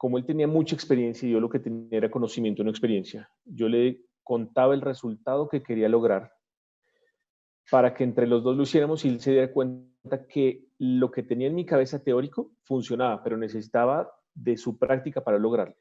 como él tenía mucha experiencia y yo lo que tenía era conocimiento, no experiencia, yo le contaba el resultado que quería lograr para que entre los dos lo hiciéramos y él se diera cuenta que lo que tenía en mi cabeza teórico funcionaba, pero necesitaba de su práctica para lograrlo.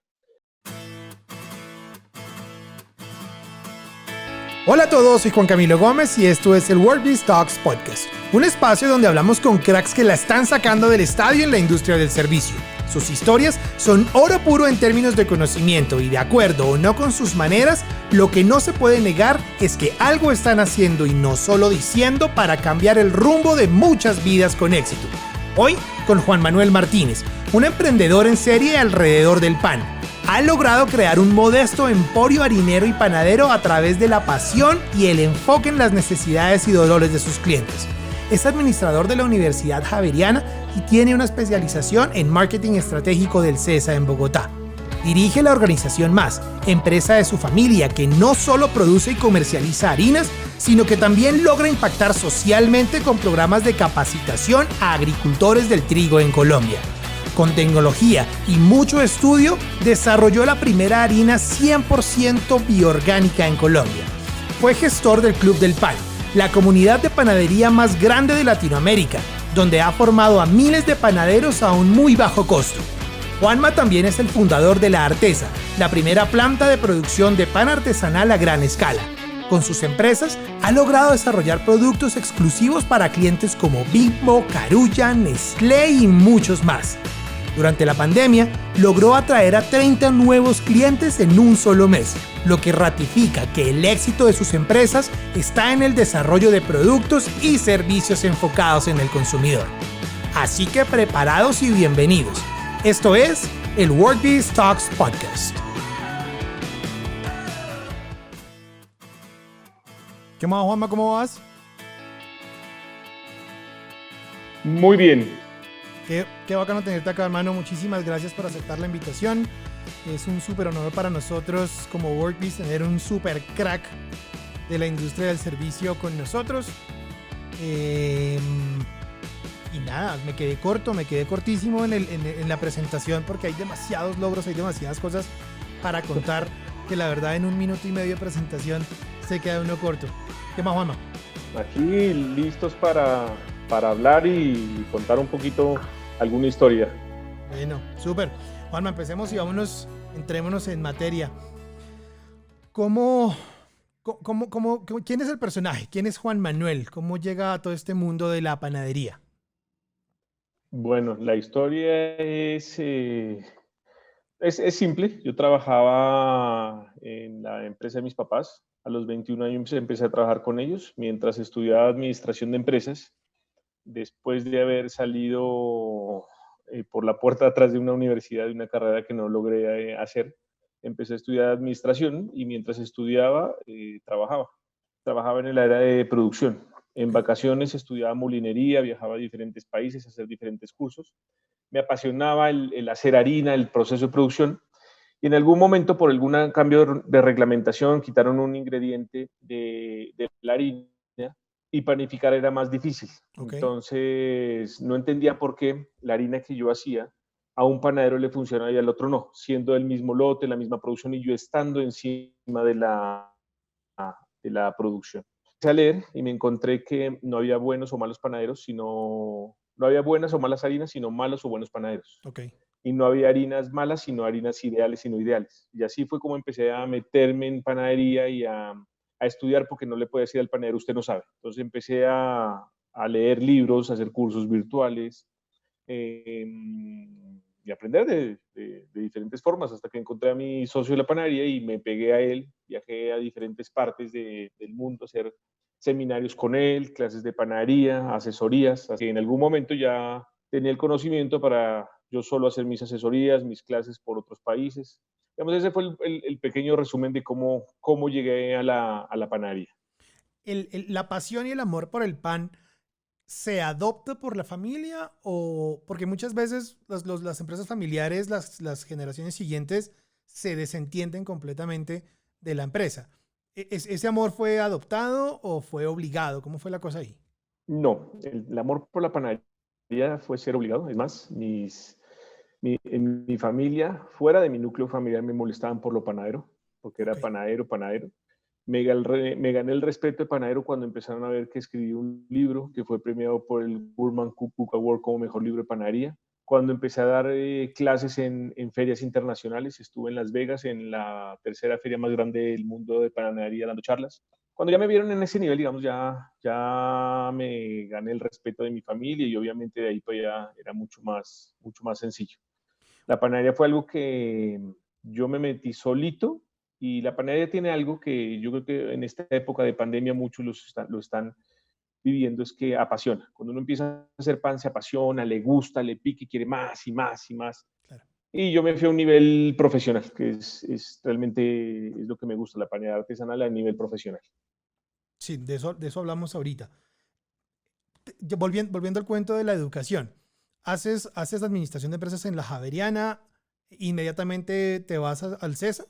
Hola a todos, soy Juan Camilo Gómez y esto es el WorkBiz Talks Podcast, un espacio donde hablamos con cracks que la están sacando del estadio en la industria del servicio. Sus historias son oro puro en términos de conocimiento y de acuerdo o no con sus maneras, lo que no se puede negar es que algo están haciendo y no solo diciendo para cambiar el rumbo de muchas vidas con éxito. Hoy con Juan Manuel Martínez, un emprendedor en serie alrededor del pan. Ha logrado crear un modesto emporio harinero y panadero a través de la pasión y el enfoque en las necesidades y dolores de sus clientes. Es administrador de la Universidad Javeriana y tiene una especialización en marketing estratégico del CESA en Bogotá. Dirige la organización Más, empresa de su familia que no solo produce y comercializa harinas, sino que también logra impactar socialmente con programas de capacitación a agricultores del trigo en Colombia. Con tecnología y mucho estudio, desarrolló la primera harina 100% bioorgánica en Colombia. Fue gestor del Club del Pan, la comunidad de panadería más grande de Latinoamérica, donde ha formado a miles de panaderos a un muy bajo costo. Juanma también es el fundador de La Artesa, la primera planta de producción de pan artesanal a gran escala. Con sus empresas, ha logrado desarrollar productos exclusivos para clientes como Bimbo, Carulla, Nestlé y muchos más. Durante la pandemia, logró atraer a 30 nuevos clientes en un solo mes, lo que ratifica que el éxito de sus empresas está en el desarrollo de productos y servicios enfocados en el consumidor. Así que preparados y bienvenidos. Esto es el WorkBiz Talks Podcast. ¿Qué más, Juanma? ¿Cómo vas? Muy bien. Qué bacano tenerte acá, hermano. Muchísimas gracias por aceptar la invitación. Es un súper honor para nosotros como WorkBiz tener un súper crack de la industria del servicio con nosotros. Y nada, me quedé cortísimo en la presentación porque hay demasiados logros, hay demasiadas cosas para contar que la verdad en 1 minuto y medio de presentación se queda uno corto. ¿Qué más, Juanma? Aquí listos para hablar y contar un poquito alguna historia. Bueno, súper. Juanma, empecemos y entrémonos en materia. ¿Quién es el personaje? ¿Quién es Juan Manuel? ¿Cómo llega a todo este mundo de la panadería? Bueno, la historia es simple. Yo trabajaba en la empresa de mis papás. A los 21 años empecé a trabajar con ellos mientras estudiaba administración de empresas. Después de haber salido por la puerta de atrás de una universidad, de una carrera que no logré hacer, empecé a estudiar administración y mientras estudiaba, trabajaba. Trabajaba en el área de producción. En vacaciones estudiaba molinería, viajaba a diferentes países a hacer diferentes cursos. Me apasionaba el hacer harina, el proceso de producción. Y en algún momento, por algún cambio de reglamentación, quitaron un ingrediente de la harina y panificar era más difícil. Okay. Entonces, no entendía por qué la harina que yo hacía a un panadero le funcionaba y al otro no, siendo el mismo lote, la misma producción y yo estando encima de la producción. Empecé a leer y me encontré que no había buenos o malos panaderos, sino no había buenas o malas harinas, sino malos o buenos panaderos. Okay. Y no había harinas malas, sino harinas ideales y no ideales. Y así fue como empecé a meterme en panadería y a estudiar, porque no le puede decir al panadero, usted no sabe. Entonces empecé a leer libros, a hacer cursos virtuales y aprender de diferentes formas, hasta que encontré a mi socio de la panadería y me pegué a él. Viajé a diferentes partes del mundo a hacer seminarios con él, clases de panadería, asesorías, así que en algún momento ya tenía el conocimiento para yo solo hacer mis asesorías, mis clases por otros países. Digamos, ese fue el pequeño resumen de cómo llegué a la panadería. ¿La pasión y el amor por el pan se adopta por la familia o porque muchas veces las empresas familiares, las generaciones siguientes se desentienden completamente de la empresa? ¿Ese amor fue adoptado o fue obligado? ¿Cómo fue la cosa ahí? No, el amor por la panadería fue ser obligado. Es más, mis En mi familia, fuera de mi núcleo familiar, me molestaban por lo panadero, porque era Ok. panadero. Me gané el respeto de panadero cuando empezaron a ver que escribí un libro que fue premiado por el Burman Cookbook Award como mejor libro de panadería. Cuando empecé a dar clases en ferias internacionales, estuve en Las Vegas, en la tercera feria más grande del mundo de panadería, dando charlas. Cuando ya me vieron en ese nivel, digamos, ya me gané el respeto de mi familia y obviamente de ahí pues ya era mucho más sencillo. La panadería fue algo que yo me metí solito y la panadería tiene algo que yo creo que en esta época de pandemia muchos lo están viviendo, es que apasiona. Cuando uno empieza a hacer pan, se apasiona, le gusta, le pique, quiere más y más y más. Claro. Y yo me fui a un nivel profesional, que es realmente es lo que me gusta, la panadería artesanal a nivel profesional. Sí, de eso hablamos ahorita. Volviendo al cuento de la educación, haces administración de empresas en la Javeriana, inmediatamente te vas al CESA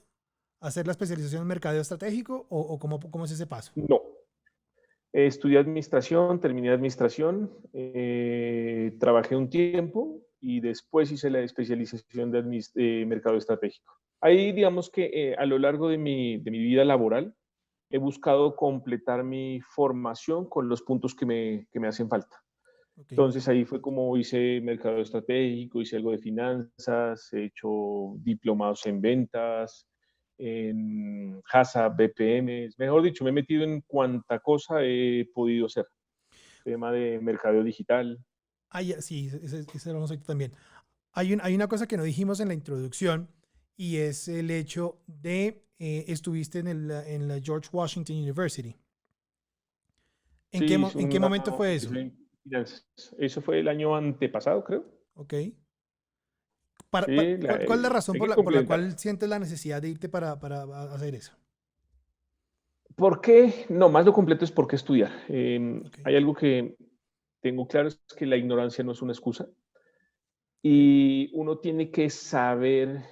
a hacer la especialización en mercadeo estratégico o cómo es ese paso. No, estudié administración, terminé administración, trabajé un tiempo y después hice la especialización de mercado estratégico. Ahí, digamos que a lo largo de mi vida laboral, he buscado completar mi formación con los puntos que me hacen falta. Ok. Entonces ahí fue como hice mercado estratégico, hice algo de finanzas, he hecho diplomados en ventas, en HACCP, BPMs, mejor dicho, me he metido en cuanta cosa he podido hacer. Tema de mercadeo digital. Ah, sí, ese lo vamos a ver también. Hay una cosa que no dijimos en la introducción y es el hecho de estuviste en la George Washington University. Sí, En qué momento fue eso? hice finanzas. Eso fue el año antepasado, creo. Ok. Sí, ¿Cuál es la razón hay que por la complementar. cual sientes la necesidad de irte para hacer eso? ¿Por qué? No, más lo completo es por qué estudiar. Ok, Hay algo que tengo claro, es que la ignorancia no es una excusa ok, y uno tiene que saber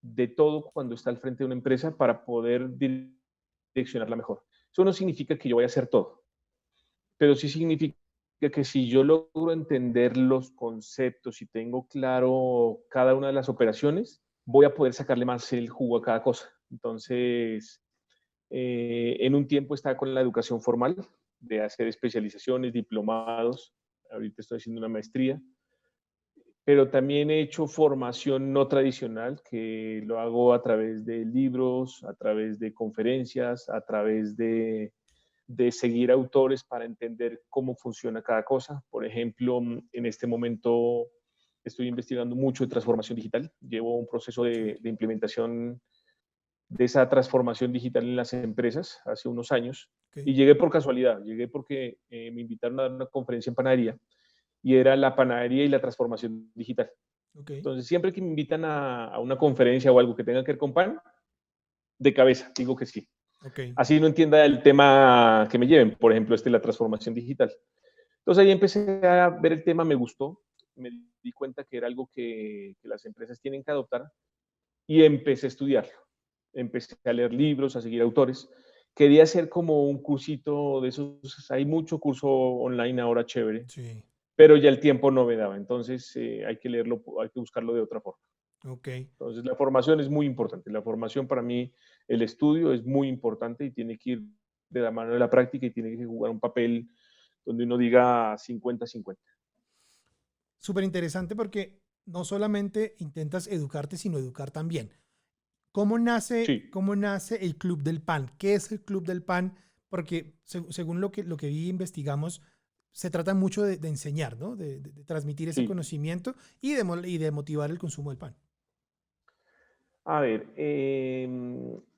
de todo cuando está al frente de una empresa para poder direccionarla mejor. Eso no significa que yo vaya a hacer todo, pero sí significa que si yo logro entender los conceptos y tengo claro cada una de las operaciones, voy a poder sacarle más el jugo a cada cosa. Entonces, en un tiempo estaba con la educación formal, de hacer especializaciones, diplomados, ahorita estoy haciendo una maestría, pero también he hecho formación no tradicional, que lo hago a través de libros, a través de conferencias, a través de seguir autores para entender cómo funciona cada cosa. Por ejemplo, en este momento estoy investigando mucho de transformación digital. Llevo un proceso ok, de implementación de esa transformación digital en las empresas hace unos años ok, y llegué por casualidad, llegué porque me invitaron a dar una conferencia en panadería y era la panadería y la transformación digital. ok, Entonces, siempre que me invitan a una conferencia o algo que tenga que ver con pan, de cabeza, digo que sí. ok. Así no entienda el tema que me lleven, por ejemplo, la transformación digital. Entonces ahí empecé a ver el tema, me gustó, me di cuenta que era algo que las empresas tienen que adoptar y empecé a estudiarlo. Empecé a leer libros, a seguir autores. Quería hacer como un cursito de esos, hay mucho curso online ahora chévere, Sí, pero ya el tiempo no me daba, entonces hay que leerlo, hay que buscarlo de otra forma. ok. Entonces la formación es muy importante, la formación para mí, el estudio es muy importante y tiene que ir de la mano de la práctica y tiene que jugar un papel donde uno diga 50-50. Súper interesante porque no solamente intentas educarte, sino educar también. Sí, Cómo nace el Club del Pan? ¿Qué es el Club del Pan? Porque según lo que vi, investigamos, se trata mucho de enseñar, ¿no? De transmitir ese sí. conocimiento y de motivar el consumo del pan. A ver,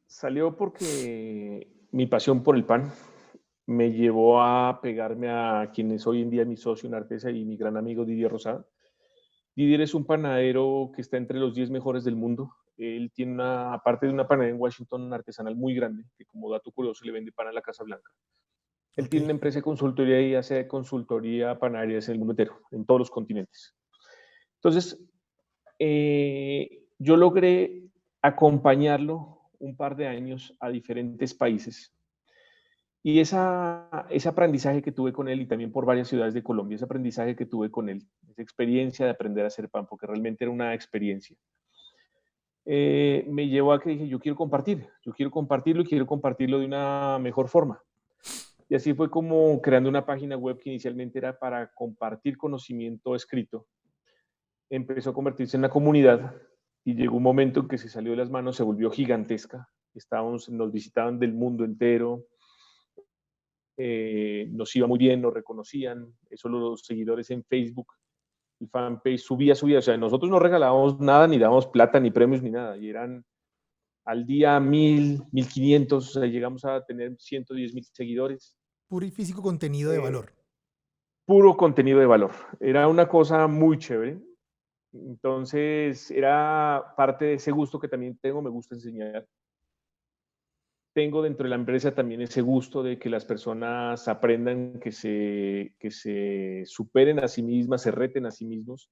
salió porque mi pasión por el pan me llevó a pegarme a quien es hoy en día mi socio en Artesa y mi gran amigo Didier Rosada. Didier es un panadero que está entre los 10 mejores del mundo. Él tiene una, aparte de una panadería en Washington artesanal muy grande, que como dato curioso le vende pan a la Casa Blanca. Él Ok, tiene una empresa de consultoría y hace consultoría a panaderías en el mundo entero, en todos los continentes. Entonces, yo logré acompañarlo un par de años a diferentes países Y ese aprendizaje que tuve con él, y también por varias ciudades de Colombia, ese aprendizaje que tuve con él, esa experiencia de aprender a hacer pan, porque realmente era una experiencia, me llevó a que dije, yo quiero compartirlo y quiero compartirlo de una mejor forma. Y así fue como creando una página web que inicialmente era para compartir conocimiento escrito. Empezó a convertirse en una comunidad y llegó un momento en que se salió de las manos, se volvió gigantesca. Nos visitaban del mundo entero, nos iba muy bien, nos reconocían, eso los seguidores en Facebook, el fanpage subía, o sea, nosotros no regalábamos nada, ni dábamos plata, ni premios, ni nada, y eran al día 1000, 1500, o sea, llegamos a tener 110,000 seguidores. Puro y físico contenido de Eh, valor. Puro contenido de valor, era una cosa muy chévere. Entonces, era parte de ese gusto que también tengo, me gusta enseñar. Tengo dentro de la empresa también ese gusto de que las personas aprendan, que se superen a sí mismas, se reten a sí mismos.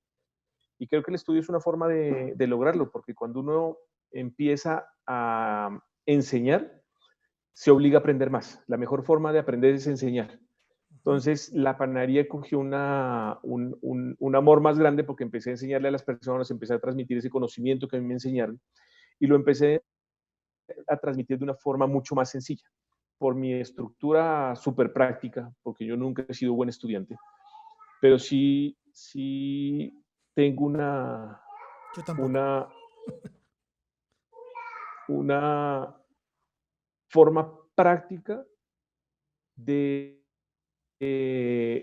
Y creo que el estudio es una forma de lograrlo, porque cuando uno empieza a enseñar, se obliga a aprender más. La mejor forma de aprender es enseñar. Entonces, la panadería cogió un amor más grande porque empecé a enseñarle a las personas, empecé a transmitir ese conocimiento que a mí me enseñaron y lo empecé a transmitir de una forma mucho más sencilla. Por mi estructura súper práctica, porque yo nunca he sido buen estudiante, pero sí tengo Yo tampoco. una, una forma práctica de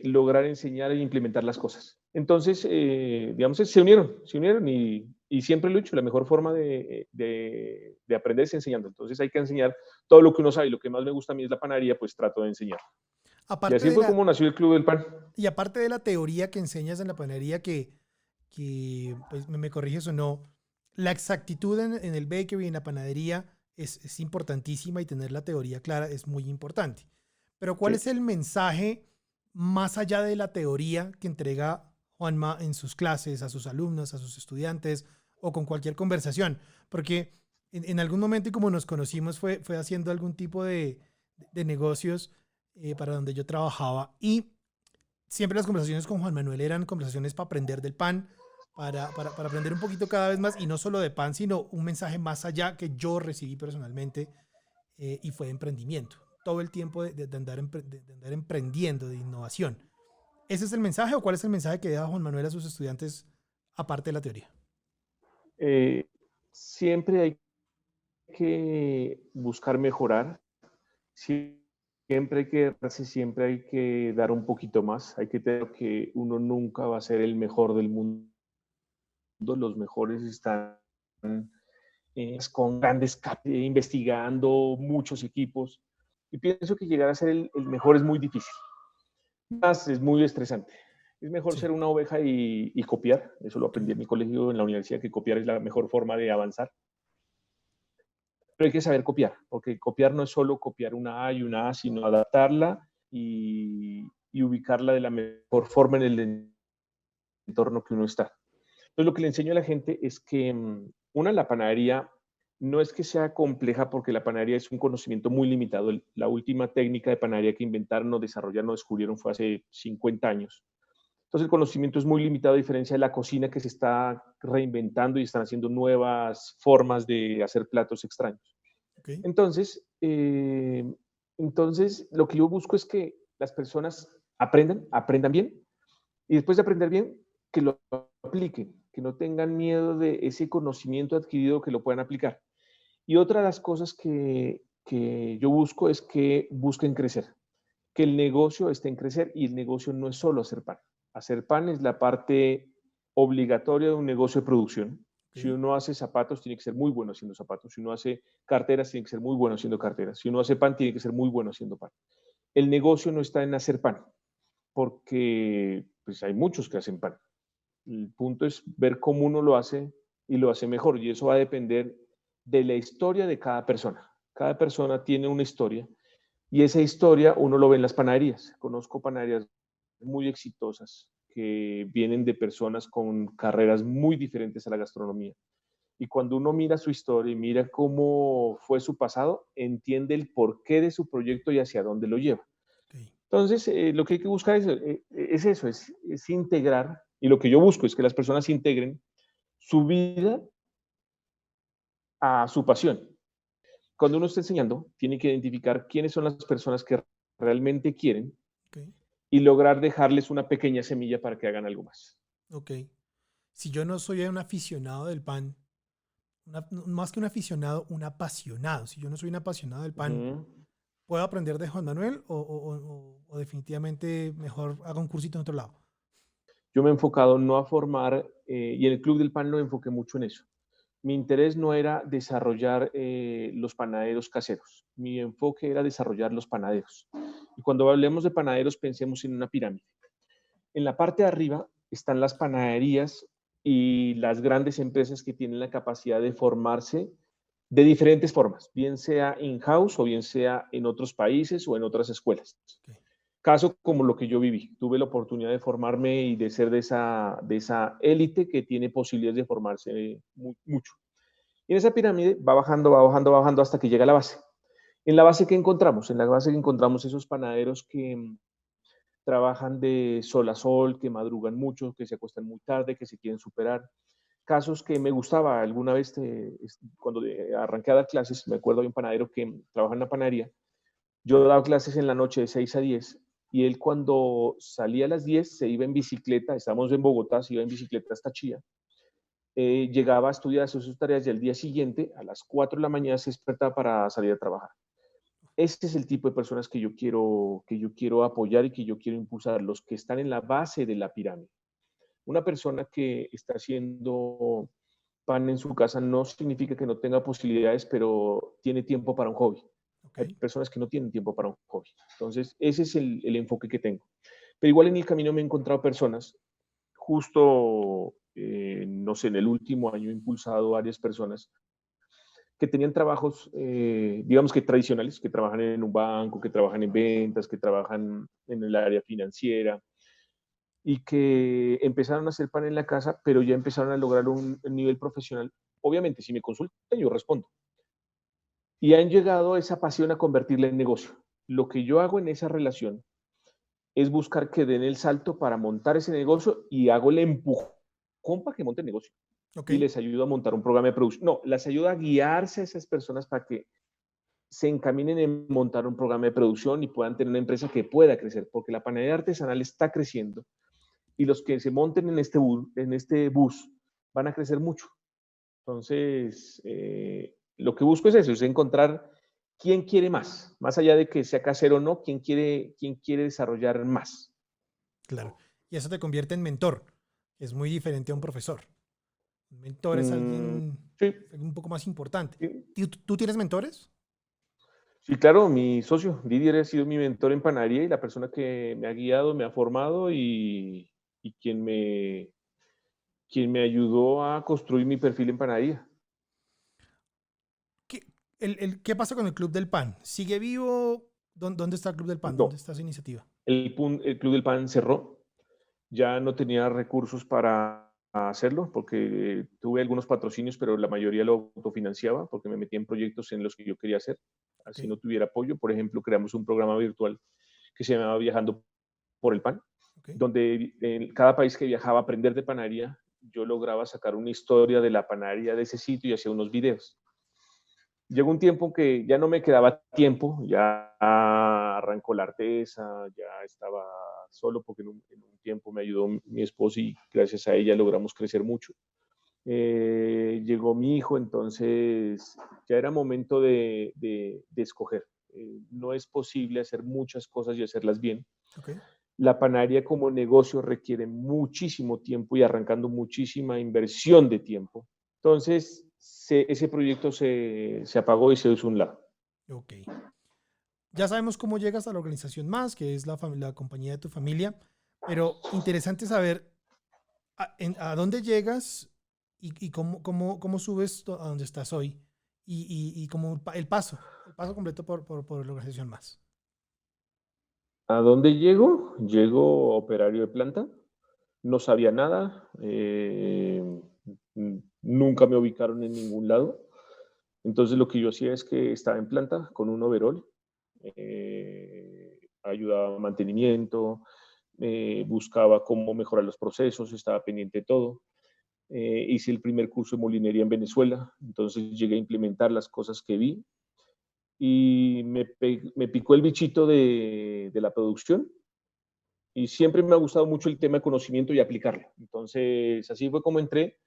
lograr enseñar e implementar las cosas. Entonces, digamos, se unieron y siempre lo he dicho, la mejor forma de aprender es enseñando. Entonces hay que enseñar todo lo que uno sabe y lo que más me gusta a mí es la panadería, pues trato de enseñar. Y Aparte así de fue la, como nació el Club del Pan. y aparte de la teoría que enseñas en la panadería, que pues, me corriges o no, la exactitud en el bakery, en la panadería, es importantísima y tener la teoría clara es muy importante. Pero ¿cuál Sí. es el mensaje más allá de la teoría que entrega Juanma en sus clases, a sus alumnos, a sus estudiantes o con cualquier conversación? Porque en algún momento y como nos conocimos fue haciendo algún tipo de negocios para donde yo trabajaba y siempre las conversaciones con Juan Manuel eran conversaciones para aprender del pan, para aprender un poquito cada vez más y no solo de pan, sino un mensaje más allá que yo recibí personalmente y fue de emprendimiento. Todo el tiempo de andar emprendiendo, de innovación. ¿Ese es el mensaje o cuál es el mensaje que da Juan Manuel a sus estudiantes aparte de la teoría? Siempre hay que buscar mejorar, siempre hay que siempre hay que dar un poquito más, hay que tener que uno nunca va a ser el mejor del mundo, los mejores están con grandes investigando muchos equipos y pienso que llegar a ser el mejor es muy difícil, más es muy estresante. Es mejor Sí, ser una oveja y copiar, eso lo aprendí en mi colegio, en la universidad, que copiar es la mejor forma de avanzar. Pero hay que saber copiar, porque copiar no es solo copiar una A y una A, sino adaptarla y ubicarla de la mejor forma en el entorno que uno está. Entonces, lo que le enseño a la gente es que, la panadería no es que sea compleja, porque la panadería es un conocimiento muy limitado. La última técnica de panadería que inventaron o desarrollaron o descubrieron fue hace 50 años. Entonces, el conocimiento es muy limitado, a diferencia de la cocina, que se está reinventando y están haciendo nuevas formas de hacer platos extraños. ok. Entonces, lo que yo busco es que las personas aprendan bien, y después de aprender bien, que lo apliquen, que no tengan miedo de ese conocimiento adquirido, que lo puedan aplicar. Y otra de las cosas que yo busco es que busquen crecer, que el negocio esté en crecer, y el negocio no es solo hacer pan. Hacer pan es la parte obligatoria de un negocio de producción. Si Ok. uno hace zapatos, tiene que ser muy bueno haciendo zapatos. Si uno hace carteras, tiene que ser muy bueno haciendo carteras. Si uno hace pan, tiene que ser muy bueno haciendo pan. El negocio no está en hacer pan, porque pues, hay muchos que hacen pan. El punto es ver cómo uno lo hace y lo hace mejor. Y eso va a depender de la historia de cada persona. Cada persona tiene una historia, y esa historia uno lo ve en las panaderías. Conozco panaderías muy exitosas que vienen de personas con carreras muy diferentes a la gastronomía Y cuando uno mira su historia y mira cómo fue su pasado, entiende el porqué de su proyecto y hacia dónde lo lleva. Ok. Entonces, lo que hay que buscar es eso, es integrar, y lo que yo busco es que las personas integren su vida a su pasión. Cuando uno está enseñando, tiene que identificar quiénes son las personas que realmente quieren Ok. y lograr dejarles una pequeña semilla para que hagan algo más. Ok. Si yo no soy un aficionado del pan, más que un aficionado, un apasionado. Si yo no soy un apasionado del pan, Ujú. ¿puedo aprender de Juan Manuel o definitivamente mejor hago un cursito en otro lado? Yo me he enfocado no a formar, y en el Club del Pan lo enfoqué mucho en eso. Mi interés no era desarrollar los panaderos caseros, mi enfoque era desarrollar los panaderos. Y cuando hablemos de panaderos, pensemos en una pirámide. En la parte de arriba están las panaderías y las grandes empresas que tienen la capacidad de formarse de diferentes formas, bien sea in-house o bien sea en otros países o en otras escuelas. Ok. Caso como lo que yo viví. Tuve la oportunidad de formarme y de ser de esa élite que tiene posibilidades de formarse mucho. Y en esa pirámide va bajando, va bajando, va bajando hasta que llega a la base. En la base que encontramos, en la base que encontramos esos panaderos que trabajan de sol a sol, que madrugan mucho, que se acuestan muy tarde, que se quieren superar. Casos que me gustaba alguna vez, cuando arranqué a dar clases, me acuerdo de un panadero que trabaja en la panadería. Yo daba clases en la noche de 6 a 10 y él cuando salía a las 10 se iba en bicicleta, estábamos en Bogotá, se iba en bicicleta hasta Chía, llegaba a estudiar sus tareas y al día siguiente, a las 4 de la mañana, se despertaba para salir a trabajar. Este es el tipo de personas que yo quiero apoyar y que yo quiero impulsar, los que están en la base de la pirámide. Una persona que está haciendo pan en su casa no significa que no tenga posibilidades, pero tiene tiempo para un hobby. Ok. Hay personas que no tienen tiempo para un hobby. Entonces, ese es el enfoque que tengo. Pero igual en el camino me he encontrado personas, justo, no sé, en el último año he impulsado varias personas que tenían trabajos, digamos que tradicionales, que trabajan en un banco, que trabajan en ventas, que trabajan en el área financiera, y que empezaron a hacer pan en la casa, pero ya empezaron a lograr un nivel profesional. Obviamente, si me consultan, yo respondo. Y han llegado esa pasión a convertirla en negocio. Lo que yo hago en esa relación es buscar que den el salto para montar ese negocio y hago el empujón para que monten el negocio. Ok. Y les ayudo a montar un programa de producción. No, les ayudo a guiarse a esas personas para que se encaminen en montar un programa de producción y puedan tener una empresa que pueda crecer, porque la panadería artesanal está creciendo y los que se monten en este bus van a crecer mucho. Entonces, lo que busco es eso, es encontrar quién quiere más allá de que sea casero o no, quién quiere desarrollar más. Claro. Y eso te convierte en mentor, que es muy diferente a un profesor. Un mentor es Mm, alguien sí, un poco más importante. sí, ¿Tú tienes mentores? sí, claro, mi socio, Didier, ha sido mi mentor en panadería y la persona que me ha guiado, me ha formado y quien me ayudó a construir mi perfil en panadería. ¿Qué, ¿qué pasa con el Club del Pan? ¿Sigue vivo? ¿Dónde está el Club del Pan? ¿Dónde No, está esa iniciativa? el Club del Pan cerró. Ya no tenía recursos para hacerlo porque tuve algunos patrocinios, pero la mayoría lo autofinanciaba porque me metí en proyectos en los que yo quería hacer. Ok. Así no tuviera apoyo. Por ejemplo, creamos un programa virtual que se llamaba Viajando por el Pan, Ok. donde en cada país que viajaba a aprender de panadería, yo lograba sacar una historia de la panadería de ese sitio y hacía unos videos. Llegó un tiempo que ya no me quedaba tiempo, ya arrancó la artesa, ya estaba solo porque en un tiempo me ayudó mi esposa y gracias a ella logramos crecer mucho. Llegó mi hijo, entonces ya era momento de escoger. No es posible hacer muchas cosas y hacerlas bien. Ok. La panadería como negocio requiere muchísimo tiempo y arrancando muchísima inversión de tiempo. Entonces, ese proyecto se apagó y se hizo un lado. Ok. Ya sabemos cómo llegas a la organización más, que es la compañía de tu familia, pero interesante saber a dónde llegas y cómo subes a donde estás hoy y como el paso completo por la organización más. ¿A dónde llego? Llego operario de planta. No sabía nada. nunca me ubicaron en ningún lado. Entonces lo que yo hacía es que estaba en planta con un overall, ayudaba a mantenimiento, buscaba cómo mejorar los procesos, estaba pendiente de todo. Hice el primer curso de molinería en Venezuela, entonces llegué a implementar las cosas que vi y me picó el bichito de la producción y siempre me ha gustado mucho el tema de conocimiento y aplicarlo. Entonces así fue como entré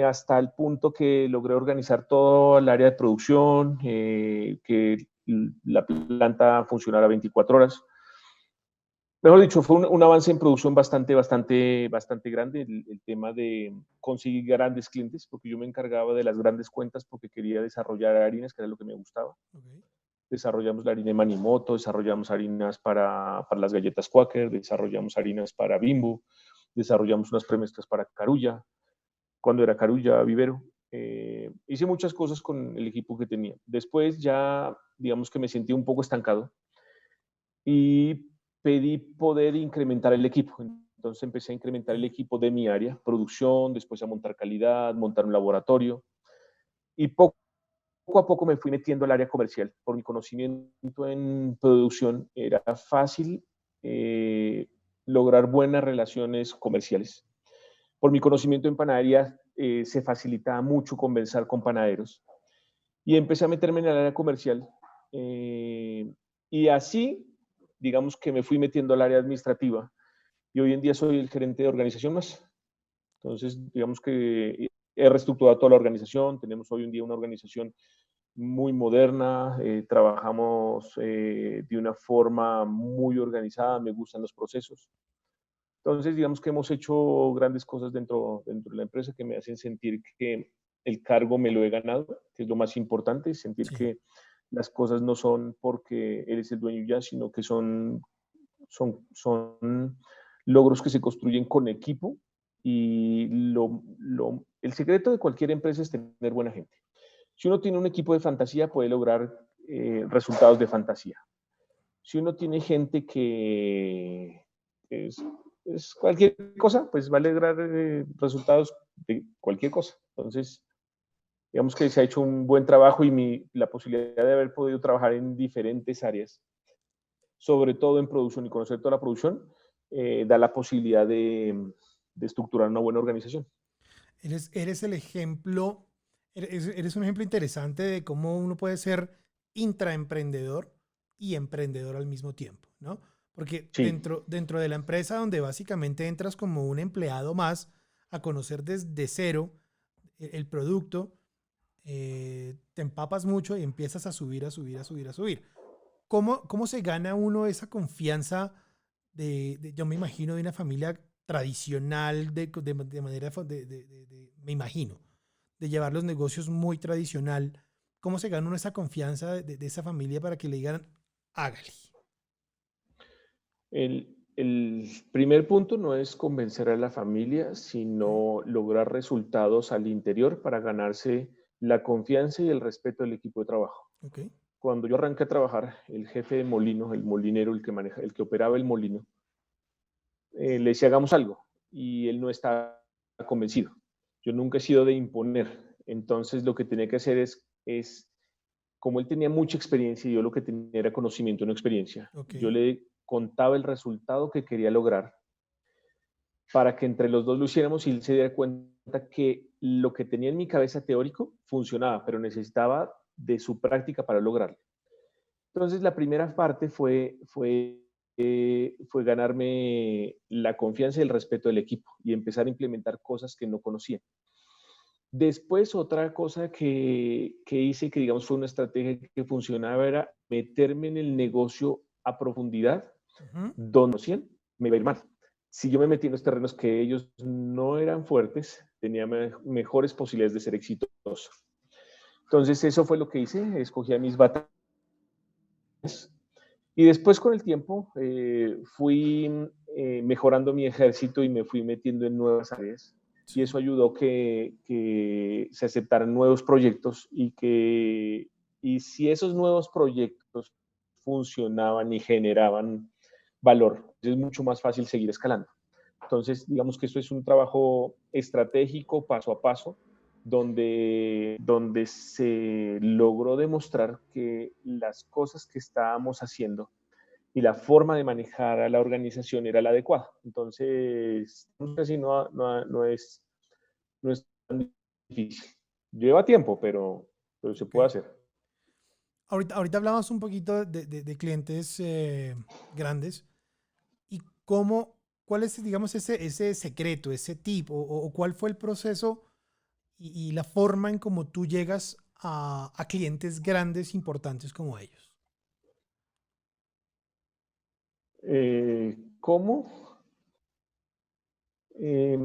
hasta el punto que logré organizar todo el área de producción, que la planta funcionara 24 horas. Mejor dicho, fue un avance en producción bastante grande, el tema de conseguir grandes clientes, porque yo me encargaba de las grandes cuentas porque quería desarrollar harinas, que era lo que me gustaba. Okay. Desarrollamos la harina de Manimoto, desarrollamos harinas para las galletas Quaker, desarrollamos harinas para Bimbo, desarrollamos unas premezclas para Carulla, cuando era Carulla Vivero. Hice muchas cosas con el equipo que tenía. Después ya, digamos que me sentí un poco estancado y pedí poder incrementar el equipo. Entonces empecé a incrementar el equipo de mi área, producción, después a montar calidad, montar un laboratorio. Y poco a poco me fui metiendo al área comercial. Por mi conocimiento en producción, era fácil lograr buenas relaciones comerciales. Por mi conocimiento en panadería, se facilitaba mucho conversar con panaderos. Y empecé a meterme en el área comercial. Y así, digamos que me fui metiendo al área administrativa. Y hoy en día soy el gerente de organización más. Entonces, digamos que he reestructurado toda la organización. Tenemos hoy en día una organización muy moderna, trabajamos de una forma muy organizada, me gustan los procesos. Entonces, digamos que hemos hecho grandes cosas dentro de la empresa que me hacen sentir que el cargo me lo he ganado, que es lo más importante, sentir Sí. que las cosas no son porque eres el dueño ya, sino que son logros que se construyen con equipo y el secreto de cualquier empresa es tener buena gente. Si uno tiene un equipo de fantasía, puede lograr resultados de fantasía. Si uno tiene gente que es cualquier cosa, pues va a lograr resultados de cualquier cosa. Entonces, digamos que se ha hecho un buen trabajo y la posibilidad de haber podido trabajar en diferentes áreas, sobre todo en producción y conocer toda la producción, da la posibilidad de estructurar una buena organización. Eres el ejemplo, eres un ejemplo interesante de cómo uno puede ser intraemprendedor y emprendedor al mismo tiempo, ¿no? Porque Sí, dentro de la empresa donde básicamente entras como un empleado más a conocer desde cero el producto, te empapas mucho y empiezas a subir, a subir, a subir, a subir. ¿Cómo se gana uno esa confianza yo me imagino, de una familia tradicional, de manera, me imagino, de llevar los negocios muy tradicional? ¿Cómo se gana uno esa confianza de esa familia para que le digan, hágale? el primer punto no es convencer a la familia, Ok, sino lograr resultados al interior para ganarse la confianza y el respeto del equipo de trabajo. ok, Cuando yo arranqué a trabajar, el jefe de molino, el molinero, el que operaba el molino, le decía hagamos algo y él no estaba convencido. Yo nunca he sido de imponer, entonces lo que tenía que hacer es como él tenía mucha experiencia y yo lo que tenía era conocimiento, no experiencia, ok. yo le contaba el resultado que quería lograr para que entre los dos lo hiciéramos y él se diera cuenta que lo que tenía en mi cabeza teórico funcionaba, pero necesitaba de su práctica para lograrlo. Entonces la primera parte fue ganarme la confianza y el respeto del equipo y empezar a implementar cosas que no conocía. Después, otra cosa que hice, que digamos fue una estrategia que funcionaba, era meterme en el negocio a profundidad, Ujú. donde conocían, me iba a ir mal. Si yo me metí en los terrenos que ellos no eran fuertes, tenía mejores posibilidades de ser exitoso. Entonces, eso fue lo que hice, escogí a mis batallas. Y después, con el tiempo, fui mejorando mi ejército y me fui metiendo en nuevas áreas y Sí. eso ayudó que se aceptaran nuevos proyectos y si esos nuevos proyectos funcionaban y generaban valor, es mucho más fácil seguir escalando. Entonces, digamos que esto es un trabajo estratégico, paso a paso, donde se logró demostrar que las cosas que estábamos haciendo y la forma de manejar a la organización era la adecuada. Entonces, así no es tan difícil. Lleva tiempo, pero se puede Ok. hacer. Ahorita hablamos un poquito de clientes grandes y cuál es, digamos, ese secreto, ese tip o cuál fue el proceso y la forma en cómo tú llegas a clientes grandes importantes como ellos. ¿Cómo? Eh,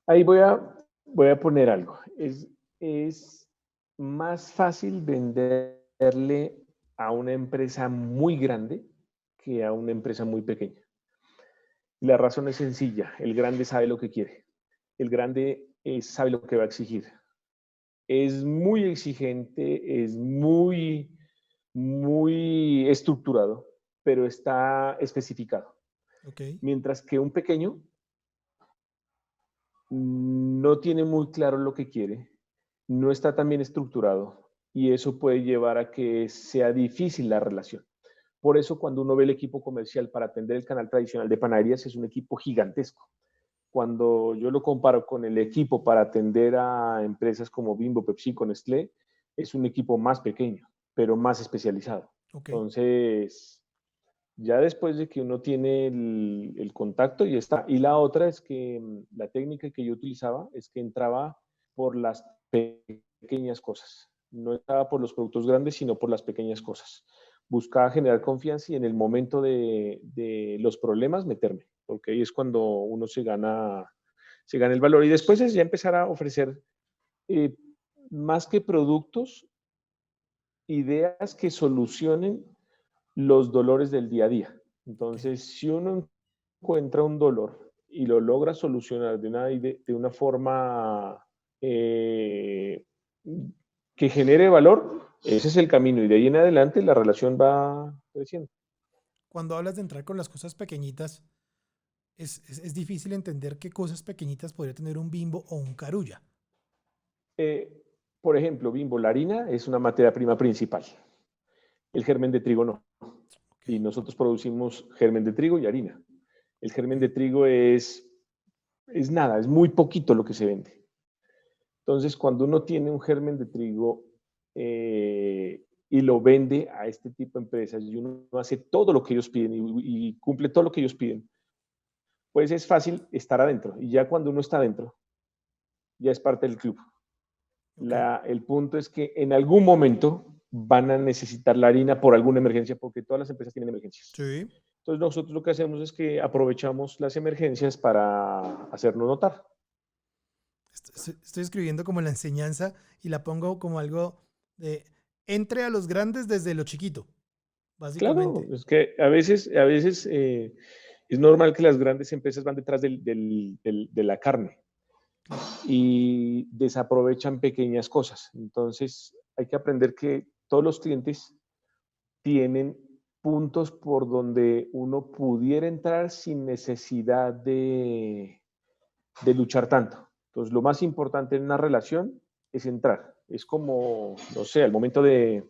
Ahí voy a poner algo. Es más fácil venderle a una empresa muy grande que a una empresa muy pequeña. La razón es sencilla. El grande sabe lo que quiere. El grande sabe lo que va a exigir. Es muy exigente, es muy estructurado, pero está especificado. Ok. Mientras que un pequeño no tiene muy claro lo que quiere, no está tan bien estructurado y eso puede llevar a que sea difícil la relación. Por eso cuando uno ve el equipo comercial para atender el canal tradicional de panaderías es un equipo gigantesco. Cuando yo lo comparo con el equipo para atender a empresas como Bimbo, PepsiCo, Nestlé, es un equipo más pequeño, pero más especializado. Ok. Entonces, ya después de que uno tiene el contacto y está. Y la otra es que la técnica que yo utilizaba es que entraba por las pequeñas cosas. No entraba por los productos grandes, sino por las pequeñas cosas. Buscaba generar confianza y en el momento de los problemas meterme, porque ahí es cuando uno se gana el valor. Y después es ya empezar a ofrecer eh, más que productos, ideas que solucionen los dolores del día a día. Ok. Entonces, si uno encuentra un dolor y lo logra solucionar de una forma que genere valor, ese es el camino y de ahí en adelante la relación va creciendo. Cuando hablas de entrar con las cosas pequeñitas, es difícil entender qué cosas pequeñitas podría tener un Bimbo o un Carulla. Eh, por ejemplo, Bimbo, la harina es una materia prima principal. El germen de trigo no. Ok. Y nosotros producimos germen de trigo y harina. El germen de Ok. trigo es nada, es muy poquito lo que se vende. Entonces, cuando uno tiene un germen de trigo y lo vende a este tipo de empresas y uno hace todo lo que ellos piden y cumple todo lo que ellos piden, pues es fácil estar adentro. Y ya cuando uno está adentro, ya es parte del club. Ok. El punto es que en algún momento van a necesitar la harina por alguna emergencia, porque todas las empresas tienen emergencias. Sí. Entonces nosotros lo que hacemos es que aprovechamos las emergencias para hacernos notar. Estoy escribiendo como la enseñanza y la pongo como algo de entre a los grandes desde lo chiquito, Claro, básicamente. es que a veces es normal que las grandes empresas van detrás de la carne Claro. y desaprovechan pequeñas cosas. Entonces hay que aprender que todos los clientes tienen puntos por donde uno pudiera entrar sin necesidad de luchar tanto. Entonces lo más importante en una relación es entrar. Es como, no sé, al momento de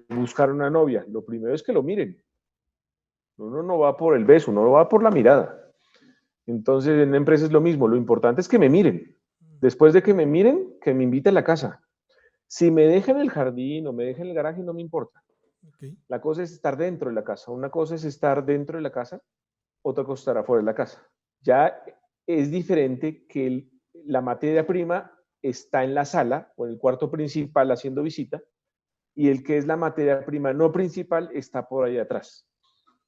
buscar una novia, lo primero es que lo miren. Uno no va por el beso, uno va por la mirada. Entonces, en la empresa es lo mismo. Lo importante es que me miren. Mm. Después de que me miren, que me inviten a la casa. Si me dejan en el jardín o me dejan en el garaje, no me importa. Ok. La cosa es estar dentro de la casa. Una cosa es estar dentro de la casa, otra cosa es estar afuera de la casa. Ya es diferente que la materia prima está en la sala o en el cuarto principal haciendo visita y el que es la materia prima no principal está por ahí atrás.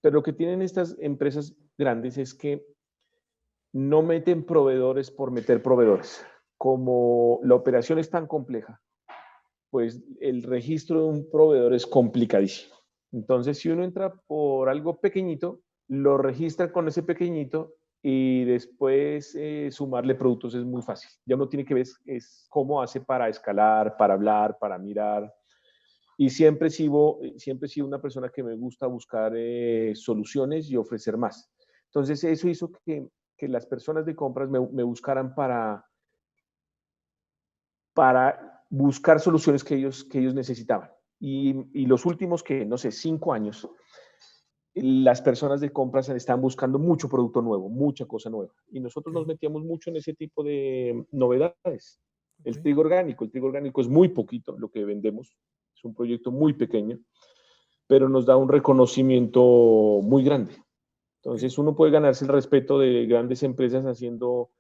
Pero lo que tienen estas empresas grandes es que no meten proveedores por meter proveedores. Como la operación es tan compleja, pues el registro de un proveedor es complicadísimo. Entonces, si uno entra por algo pequeñito, lo registra con ese pequeñito y después sumarle productos es muy fácil. Ya uno tiene que ver es cómo hace para escalar, para hablar, para mirar. Y siempre he sido una persona que me gusta buscar soluciones y ofrecer más. Entonces, eso hizo que las personas de compras me buscaran para buscar soluciones que ellos necesitaban. Y los últimos, que no sé, 5 años, las personas de compras estaban buscando mucho producto nuevo, mucha cosa nueva. Y nosotros nos Ok, metíamos mucho en ese tipo de novedades. ok. El trigo orgánico es muy poquito lo que vendemos, es un proyecto muy pequeño, pero nos da un reconocimiento muy grande. Ok. Entonces uno puede ganarse el respeto de grandes empresas haciendo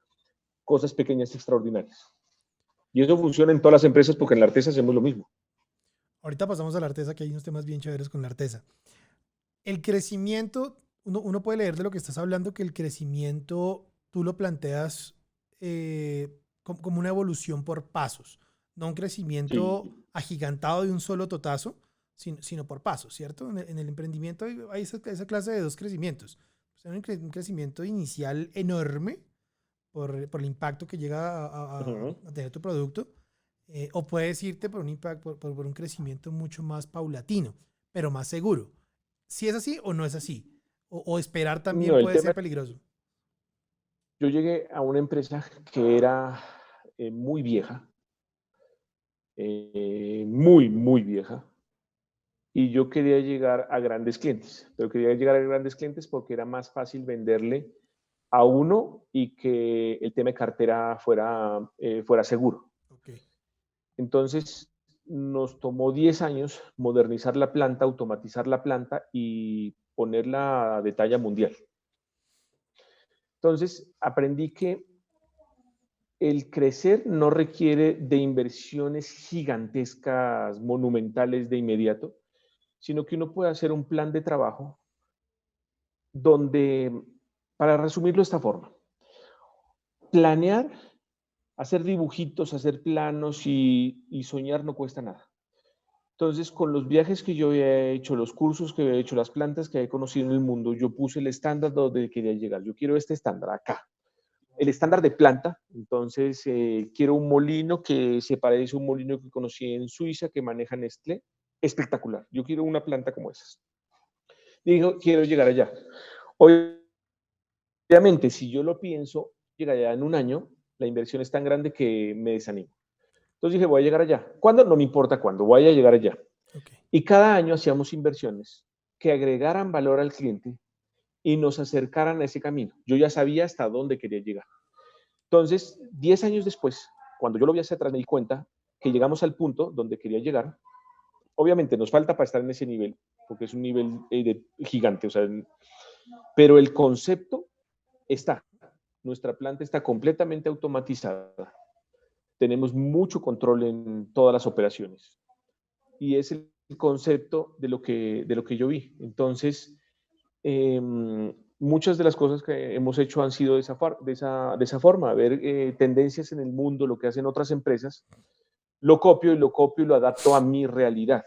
cosas pequeñas extraordinarias. Y eso funciona en todas las empresas porque en la Artesa hacemos lo mismo. Ahorita pasamos a la artesa, que hay unos temas bien chéveres con la artesa. El crecimiento, uno puede leer de lo que estás hablando, que el crecimiento tú lo planteas como una evolución por pasos, no un crecimiento Sí. agigantado de un solo totazo, sino por pasos, ¿cierto? En el emprendimiento hay esa clase de dos crecimientos. O sea, un crecimiento inicial enorme por el impacto que llega Ujú. a tener tu producto, o puedes irte por un impacto, por un crecimiento mucho más paulatino, pero más seguro. Si es así o no es así. O esperar también No, el puede tema ser es, peligroso. yo llegué a una empresa que era muy vieja, muy vieja, y yo quería llegar a grandes clientes, pero quería llegar a grandes clientes porque era más fácil venderle a uno y que el tema de cartera fuera seguro. Ok. Entonces, nos tomó 10 años modernizar la planta, automatizar la planta y ponerla de talla mundial. Entonces, aprendí que el crecer no requiere de inversiones gigantescas, monumentales de inmediato, sino que uno puede hacer un plan de trabajo donde, para resumirlo de esta forma, planear, hacer dibujitos, hacer planos y soñar no cuesta nada. Entonces, con los viajes que yo había hecho, los cursos que había hecho, las plantas que había conocido en el mundo, yo puse el estándar donde quería llegar. Yo quiero este estándar acá. El estándar de planta, entonces quiero un molino que se parece a un molino que conocí en Suiza que maneja Nestlé. Espectacular. Yo quiero una planta como esas. Digo, quiero llegar allá. Obviamente, si yo lo pienso, llegar allá en un año, la inversión es tan grande que me desanimo. Entonces dije, voy a llegar allá. ¿Cuándo? No me importa cuándo, voy a llegar allá. Ok. Y cada año hacíamos inversiones que agregaran valor al cliente y nos acercaran a ese camino. Yo ya sabía hasta dónde quería llegar. Entonces, 10 años después, cuando yo lo vi hacia atrás, me di cuenta que llegamos al punto donde quería llegar. Obviamente nos falta para estar en ese nivel, porque es un nivel gigante, o sea, pero el concepto está. Nuestra planta está completamente automatizada. Tenemos mucho control en todas las operaciones. Y es el concepto de lo que yo vi. Entonces, eh, muchas de las cosas que hemos hecho han sido de esa forma, ver tendencias en el mundo, lo que hacen otras empresas, lo copio y lo adapto a mi realidad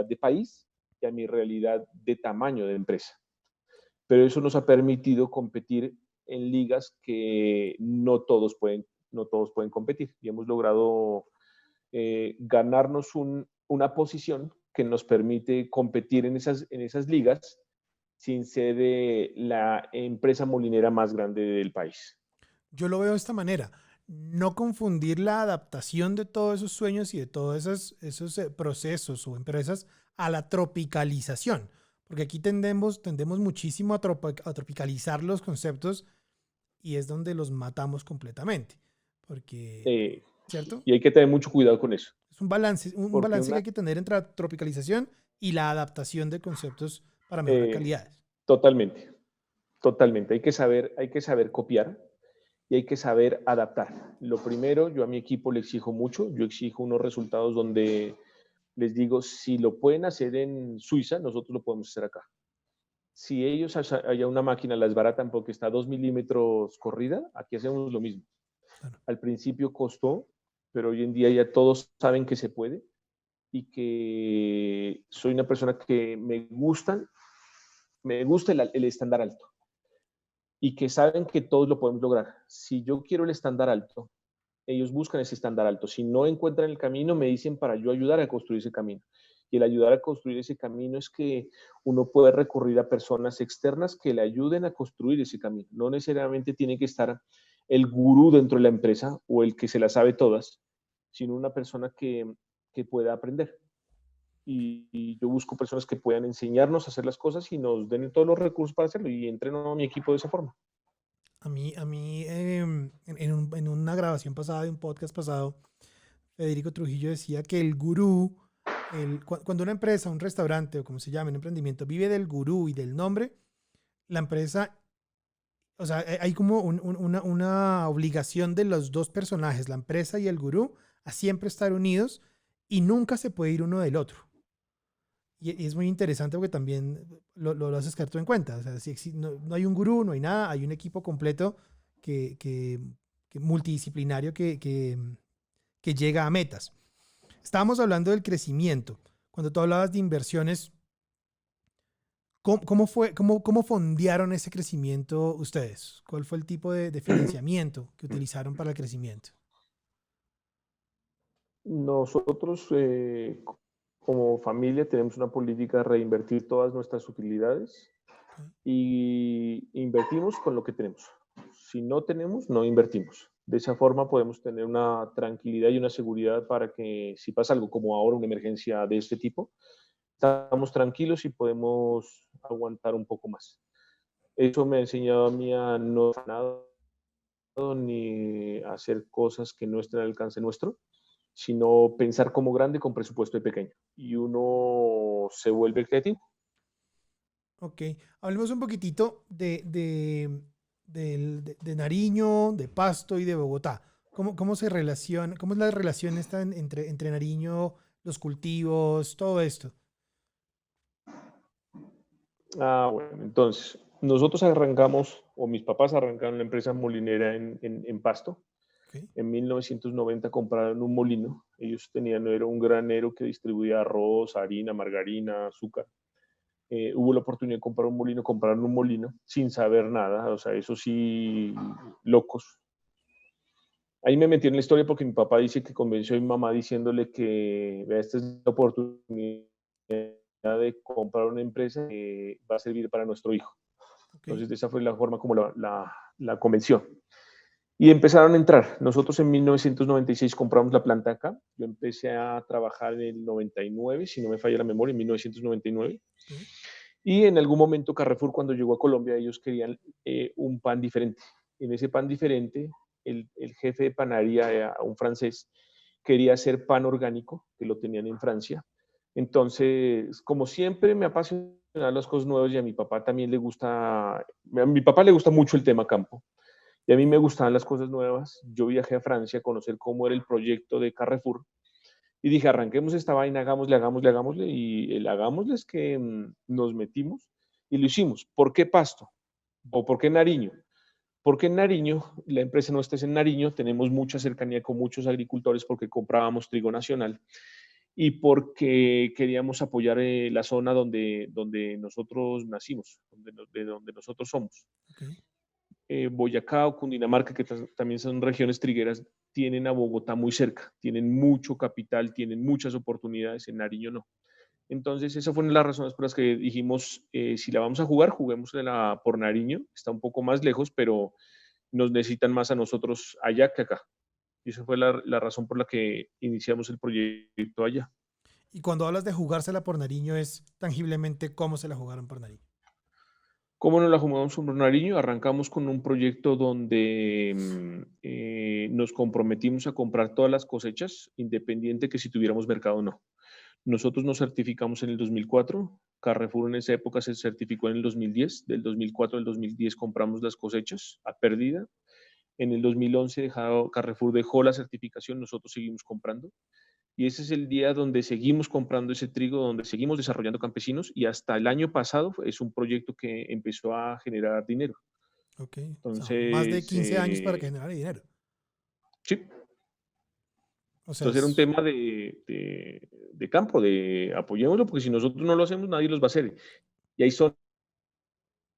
de país y a mi realidad de tamaño de empresa. Pero eso nos ha permitido competir en ligas que no todos pueden competir y hemos logrado ganarnos una posición que nos permite competir en esas ligas sin ser la empresa molinera más grande del país. Yo lo veo de esta manera. No confundir la adaptación de todos esos sueños y de todos esos procesos o empresas a la tropicalización. Porque aquí tendemos muchísimo a tropicalizar los conceptos y es donde los matamos completamente. Porque, Eh, ¿cierto? y hay que tener mucho cuidado con eso, Es un porque balance que hay que tener entre la tropicalización y la adaptación de conceptos para mejorar eh, calidades. totalmente, totalmente, hay que saber copiar y hay que saber adaptar. Lo primero, yo a mi equipo le exijo mucho, yo exijo unos resultados donde les digo, si lo pueden hacer en Suiza, nosotros lo podemos hacer acá. Si ellos haya una máquina, la desbaratan porque está a 2 milímetros corrida, aquí hacemos lo mismo. Claro. Al principio costó, pero hoy en día ya todos saben que se puede y que soy una persona que me gusta el estándar alto y que saben que todos lo podemos lograr. Si yo quiero el estándar alto, ellos buscan ese estándar alto. Si no encuentran el camino, me dicen para yo ayudar a construir ese camino. Y el ayudar a construir ese camino es que uno puede recurrir a personas externas que le ayuden a construir ese camino. No necesariamente tiene que estar el gurú dentro de la empresa o el que se las sabe todas, sino una persona que pueda aprender. Y yo busco personas que puedan enseñarnos a hacer las cosas y nos den todos los recursos para hacerlo y entreno a mi equipo de esa forma. En una grabación pasada de un podcast pasado, Federico Trujillo decía que el gurú, cuando una empresa, un restaurante o como se llame, un emprendimiento, vive del gurú y del nombre, la empresa, o sea, hay como una obligación de los dos personajes, la empresa y el gurú, a siempre estar unidos y nunca se puede ir uno del otro. Y es muy interesante porque también lo haces caer tú en cuenta. O sea, si no hay un gurú, no hay nada, hay un equipo completo que multidisciplinario que llega a metas. Estábamos hablando del crecimiento. Cuando tú hablabas de inversiones, ¿cómo fondearon ese crecimiento ustedes? ¿Cuál fue el tipo de financiamiento que utilizaron para el crecimiento? Nosotros, como familia, tenemos una política de reinvertir todas nuestras utilidades y invertimos con lo que tenemos. Si no tenemos, no invertimos. De esa forma podemos tener una tranquilidad y una seguridad para que si pasa algo como ahora, una emergencia de este tipo, estamos tranquilos y podemos aguantar un poco más. Eso me ha enseñado a mí a no nada ni hacer cosas que no estén al alcance nuestro, sino pensar como grande con presupuesto de pequeño. Y uno se vuelve creativo. Ok, hablemos un poquitito de Nariño, de Pasto y de Bogotá. ¿Cómo se relaciona, cómo es la relación esta entre Nariño, los cultivos, todo esto? Bueno, entonces, nosotros arrancamos, o mis papás arrancaron la empresa molinera en Pasto. Okay. En 1990 compraron un molino. Ellos tenían, era un granero que distribuía arroz, harina, margarina, azúcar. Hubo la oportunidad de comprar un molino, compraron un molino sin saber nada, o sea, eso sí, locos. Ahí me metí en la historia porque mi papá dice que convenció a mi mamá diciéndole que vea, esta es la oportunidad de comprar una empresa que va a servir para nuestro hijo. Okay. Entonces, esa fue la forma como la convenció. Y empezaron a entrar. Nosotros en 1996 compramos la planta acá. Yo empecé a trabajar en el 99, si no me falla la memoria, en 1999. Okay. Y en algún momento Carrefour, cuando llegó a Colombia, ellos querían un pan diferente. En ese pan diferente, el jefe de panadería, un francés, quería hacer pan orgánico, que lo tenían en Francia. Entonces, como siempre, me apasionan las cosas nuevas y a mi papá también le gusta, a mi papá le gusta mucho el tema campo. Y a mí me gustaban las cosas nuevas. Yo viajé a Francia a conocer cómo era el proyecto de Carrefour y dije, arranquemos esta vaina, hagámosle. Y el hagámosle es que nos metimos y lo hicimos. ¿Por qué Pasto? ¿O por qué Nariño? Porque en Nariño, la empresa nuestra es en Nariño, tenemos mucha cercanía con muchos agricultores porque comprábamos trigo nacional y porque queríamos apoyar la zona donde nosotros nacimos, de donde nosotros somos. Okay. Boyacá o Cundinamarca, que también son regiones trigueras, tienen a Bogotá muy cerca, tienen mucho capital, tienen muchas oportunidades, en Nariño no. Entonces, esas fueron las razones por las que dijimos, si la vamos a jugar, juguémosla por Nariño, está un poco más lejos, pero nos necesitan más a nosotros allá que acá. Y esa fue la razón por la que iniciamos el proyecto allá. Y cuando hablas de jugársela por Nariño, es tangiblemente cómo se la jugaron por Nariño. ¿Cómo nos la jugamos por Nariño? Arrancamos con un proyecto donde nos comprometimos a comprar todas las cosechas, independiente que si tuviéramos mercado o no. Nosotros nos certificamos en el 2004, Carrefour en esa época se certificó en el 2010, del 2004 al 2010 compramos las cosechas a pérdida. En el 2011 Carrefour dejó la certificación, nosotros seguimos comprando. Y ese es el día donde seguimos comprando ese trigo, donde seguimos desarrollando campesinos y hasta el año pasado es un proyecto que empezó a generar dinero. Ok. O sea, más de Entonces, 15 años para que generara dinero. sí, O sea, entonces era un tema de campo, de apoyémoslo, porque si nosotros no lo hacemos, nadie los va a hacer. Y hay zonas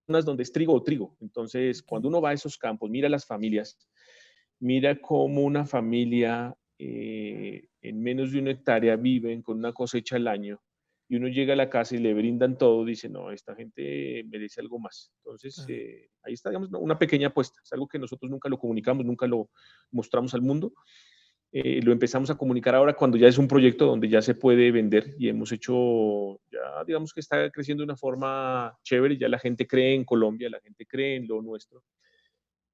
donde es trigo o trigo. Entonces, okay. cuando uno va a esos campos, mira las familias, mira cómo una familia en menos de una hectárea viven con una cosecha al año y uno llega a la casa y le brindan todo, dice, no, esta gente merece algo más. Entonces, ahí está, digamos, una pequeña apuesta. Es algo que nosotros nunca lo comunicamos, nunca lo mostramos al mundo. Lo empezamos a comunicar ahora cuando ya es un proyecto donde ya se puede vender y hemos hecho, ya digamos que está creciendo de una forma chévere, ya la gente cree en Colombia, la gente cree en lo nuestro.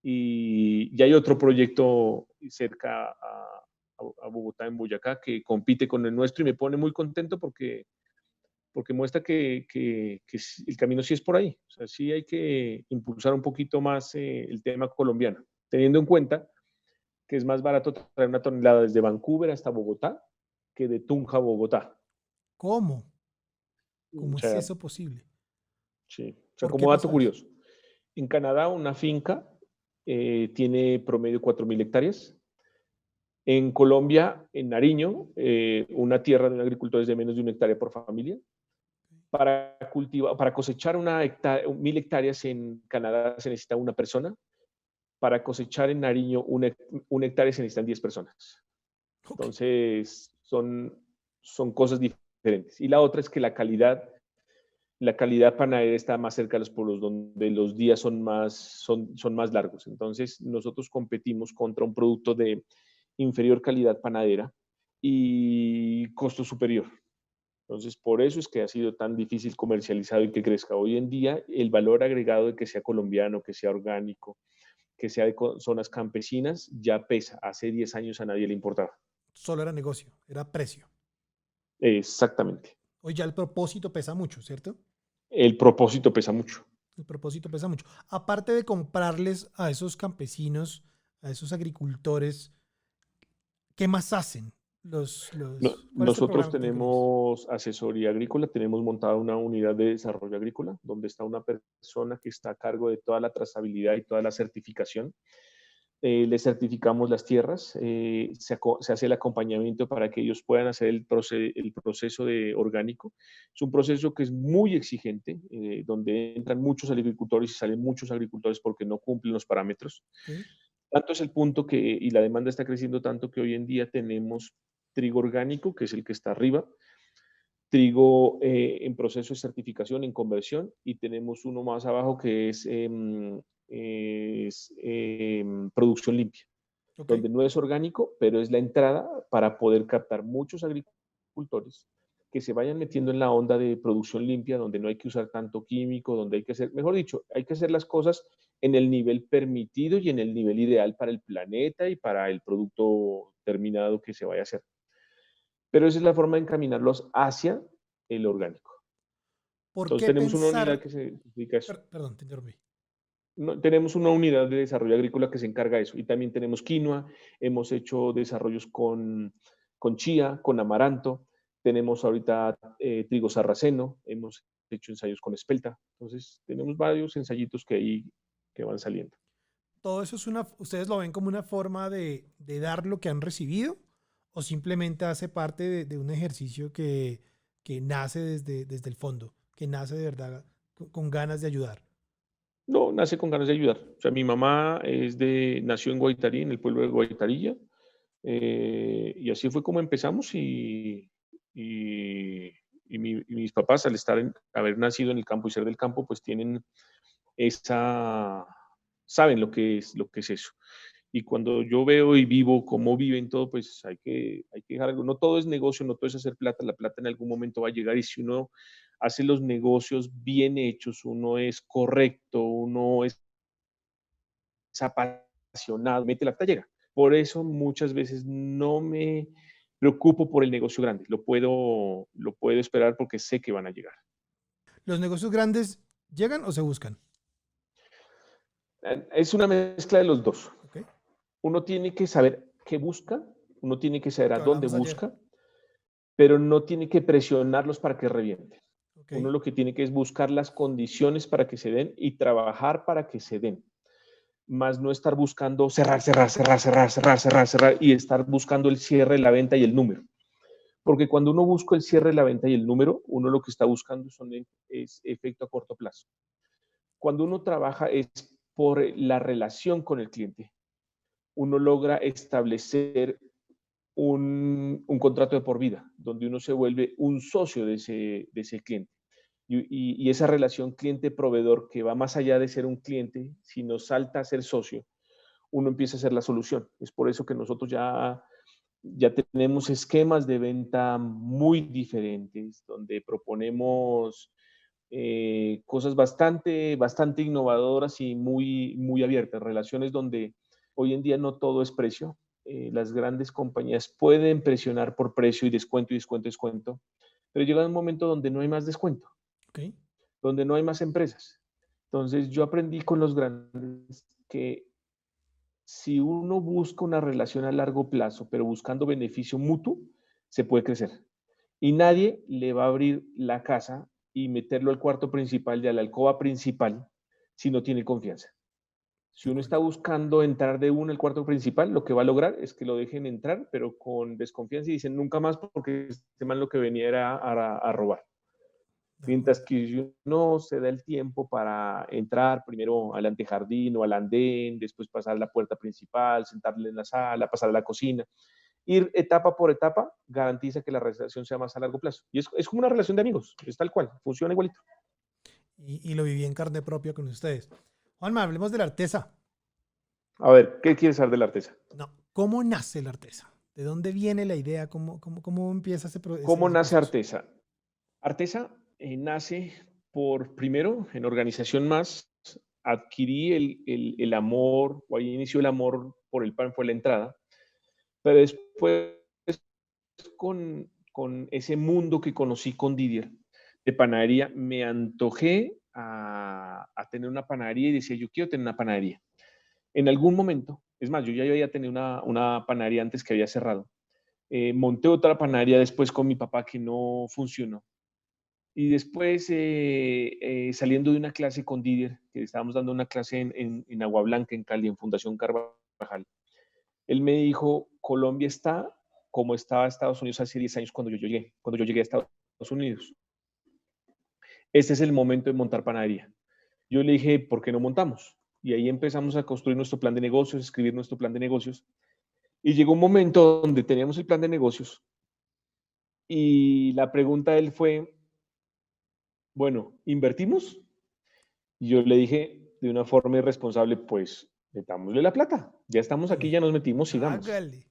Y hay otro proyecto cerca a Bogotá, en Boyacá, que compite con el nuestro y me pone muy contento porque muestra que el camino sí es por ahí. O sea, sí hay que impulsar un poquito más el tema colombiano, teniendo en cuenta que es más barato traer una tonelada desde Vancouver hasta Bogotá que de Tunja a Bogotá. ¿Cómo? O ¿Cómo es sea, eso posible? sí. O sea, ¿Por qué como dato pasa eso? curioso, en Canadá una finca tiene promedio 4.000 hectáreas. En Colombia, en Nariño, una tierra de un agricultor es de menos de 1 hectárea por familia. Para cosechar 1.000 hectáreas en Canadá se necesita una persona. Para cosechar en Nariño 1 hectárea se necesitan 10 personas. Ok. Entonces, son cosas diferentes. Y la otra es que la calidad panadera está más cerca de los pueblos, donde los días son más largos. Entonces, nosotros competimos contra un producto de inferior calidad panadera y costo superior. Entonces, por eso es que ha sido tan difícil comercializado y que crezca. Hoy en día, el valor agregado de que sea colombiano, que sea orgánico, que sea de zonas campesinas, ya pesa. Hace 10 años a nadie le importaba. Solo era negocio, era precio. Exactamente. Hoy ya el propósito pesa mucho, ¿cierto? El propósito pesa mucho. El propósito pesa mucho. Aparte de comprarles a esos campesinos, a esos agricultores, ¿qué más hacen? ¿Cuál es el Nosotros programa que tienen con ellos? tenemos asesoría agrícola, tenemos montada una unidad de desarrollo agrícola donde está una persona que está a cargo de toda la trazabilidad y toda la certificación. Le certificamos las tierras, se hace el acompañamiento para que ellos puedan hacer el proceso de orgánico. Es un proceso que es muy exigente, donde entran muchos agricultores y salen muchos agricultores porque no cumplen los parámetros. Okay. Tanto es el punto y la demanda está creciendo tanto que hoy en día tenemos trigo orgánico, que es el que está arriba, trigo en proceso de certificación, en conversión, y tenemos uno más abajo que es producción limpia, Ok. donde no es orgánico, pero es la entrada para poder captar muchos agricultores que se vayan metiendo en la onda de producción limpia, donde no hay que usar tanto químico, donde hay que hacer, mejor dicho, hay que hacer las cosas en el nivel permitido y en el nivel ideal para el planeta y para el producto terminado que se vaya a hacer. Pero esa es la forma de encaminarlos hacia el orgánico. ¿Por Entonces qué tenemos una unidad pensar? que se dedica a eso. Perdón, te interrumpí. No, tenemos una unidad de desarrollo agrícola que se encarga de eso. Y también tenemos quinoa, hemos hecho desarrollos con chía, con amaranto, tenemos ahorita trigo sarraceno, hemos hecho ensayos con espelta. Entonces tenemos varios ensayitos que van saliendo. ¿Todo eso es ustedes lo ven como una forma de dar lo que han recibido o simplemente hace parte de un ejercicio que nace desde el fondo, que nace de verdad con ganas de ayudar? No, nace con ganas de ayudar. O sea, mi mamá nació en Guaitarí, en el pueblo de Guaitarilla, y así fue como empezamos y, y mis papás, haber nacido en el campo y ser del campo, pues tienen esa, saben lo que es eso. Y cuando yo veo y vivo cómo viven todo, pues hay que dejar algo. No todo es negocio, no todo es hacer plata. La plata en algún momento va a llegar y si uno hace los negocios bien hechos, uno es correcto, uno es apasionado, mete la plata, llega. Por eso muchas veces no me preocupo por el negocio grande. Lo puedo esperar porque sé que van a llegar. ¿Los negocios grandes llegan o se buscan? Es una mezcla de los dos. ¿Ok? Uno tiene que saber qué busca, uno tiene que Lo saber que a dónde hablamos ayer. busca, pero no tiene que presionarlos para que revienten. ¿Ok? Uno lo que tiene que es buscar las condiciones para que se den y trabajar para que se den, más no estar buscando cerrar, cerrar, cerrar, cerrar, cerrar, cerrar, cerrar y estar buscando el cierre, la venta y el número. Porque cuando uno busca el cierre, la venta y el número, uno lo que está buscando es efecto a corto plazo. Cuando uno trabaja es por la relación con el cliente. Uno logra establecer un contrato de por vida, donde uno se vuelve un socio de ese cliente. Y esa relación cliente-proveedor que va más allá de ser un cliente, sino salta a ser socio, uno empieza a ser la solución. Es por eso que nosotros ya tenemos esquemas de venta muy diferentes, donde proponemos cosas bastante innovadoras y muy abiertas, relaciones donde hoy en día no todo es precio. Las grandes compañías pueden presionar por precio y descuento y descuento y descuento, pero llega un momento donde no hay más descuento, Okay. donde no hay más empresas. Entonces yo aprendí con los grandes que si uno busca una relación a largo plazo, pero buscando beneficio mutuo, se puede crecer. Y nadie le va a abrir la casa y meterlo al cuarto principal y a la alcoba principal si no tiene confianza. Si De uno está acuerdo. buscando entrar de uno al cuarto principal, lo que va a lograr es que lo dejen entrar, pero con desconfianza y dicen nunca más porque este man lo que venía era a robar. De Mientras acuerdo. que si uno se da el tiempo para entrar primero al antejardín o al andén, después pasar a la puerta principal, sentarle en la sala, pasar a la cocina, ir etapa por etapa, garantiza que la relación sea más a largo plazo. Y es como una relación de amigos, es tal cual, funciona igualito. Y lo viví en carne propia con ustedes. Juanma, hablemos de la Arteza. A ver, ¿qué quieres saber de la artesa? No, ¿cómo nace la Arteza? ¿De dónde viene la idea? ¿Cómo empieza ¿Cómo ese nace proceso? Artesa? Artesa nace por, primero, en organización más, adquirí el amor, o ahí inició el amor por el pan, fue la entrada, pero después con ese mundo que conocí con Didier de panadería, me antojé a tener una panadería y decía, yo quiero tener una panadería. En algún momento, es más, yo ya había tenido una panadería antes que había cerrado. Monté otra panadería después con mi papá que no funcionó. Y después, saliendo de una clase con Didier, que estábamos dando una clase en Agua Blanca, en Cali, en Fundación Carvajal, él me dijo, Colombia está como estaba Estados Unidos hace 10 años cuando yo llegué a Estados Unidos. Este es el momento de montar panadería. Yo le dije, ¿por qué no montamos? Y ahí empezamos a construir nuestro plan de negocios, escribir nuestro plan de negocios. Y llegó un momento donde teníamos el plan de negocios y la pregunta de él fue, bueno, ¿invertimos? Y yo le dije de una forma irresponsable, pues metámosle la plata. Ya estamos aquí, Hágale. ya nos metimos, sigamos. Hágale.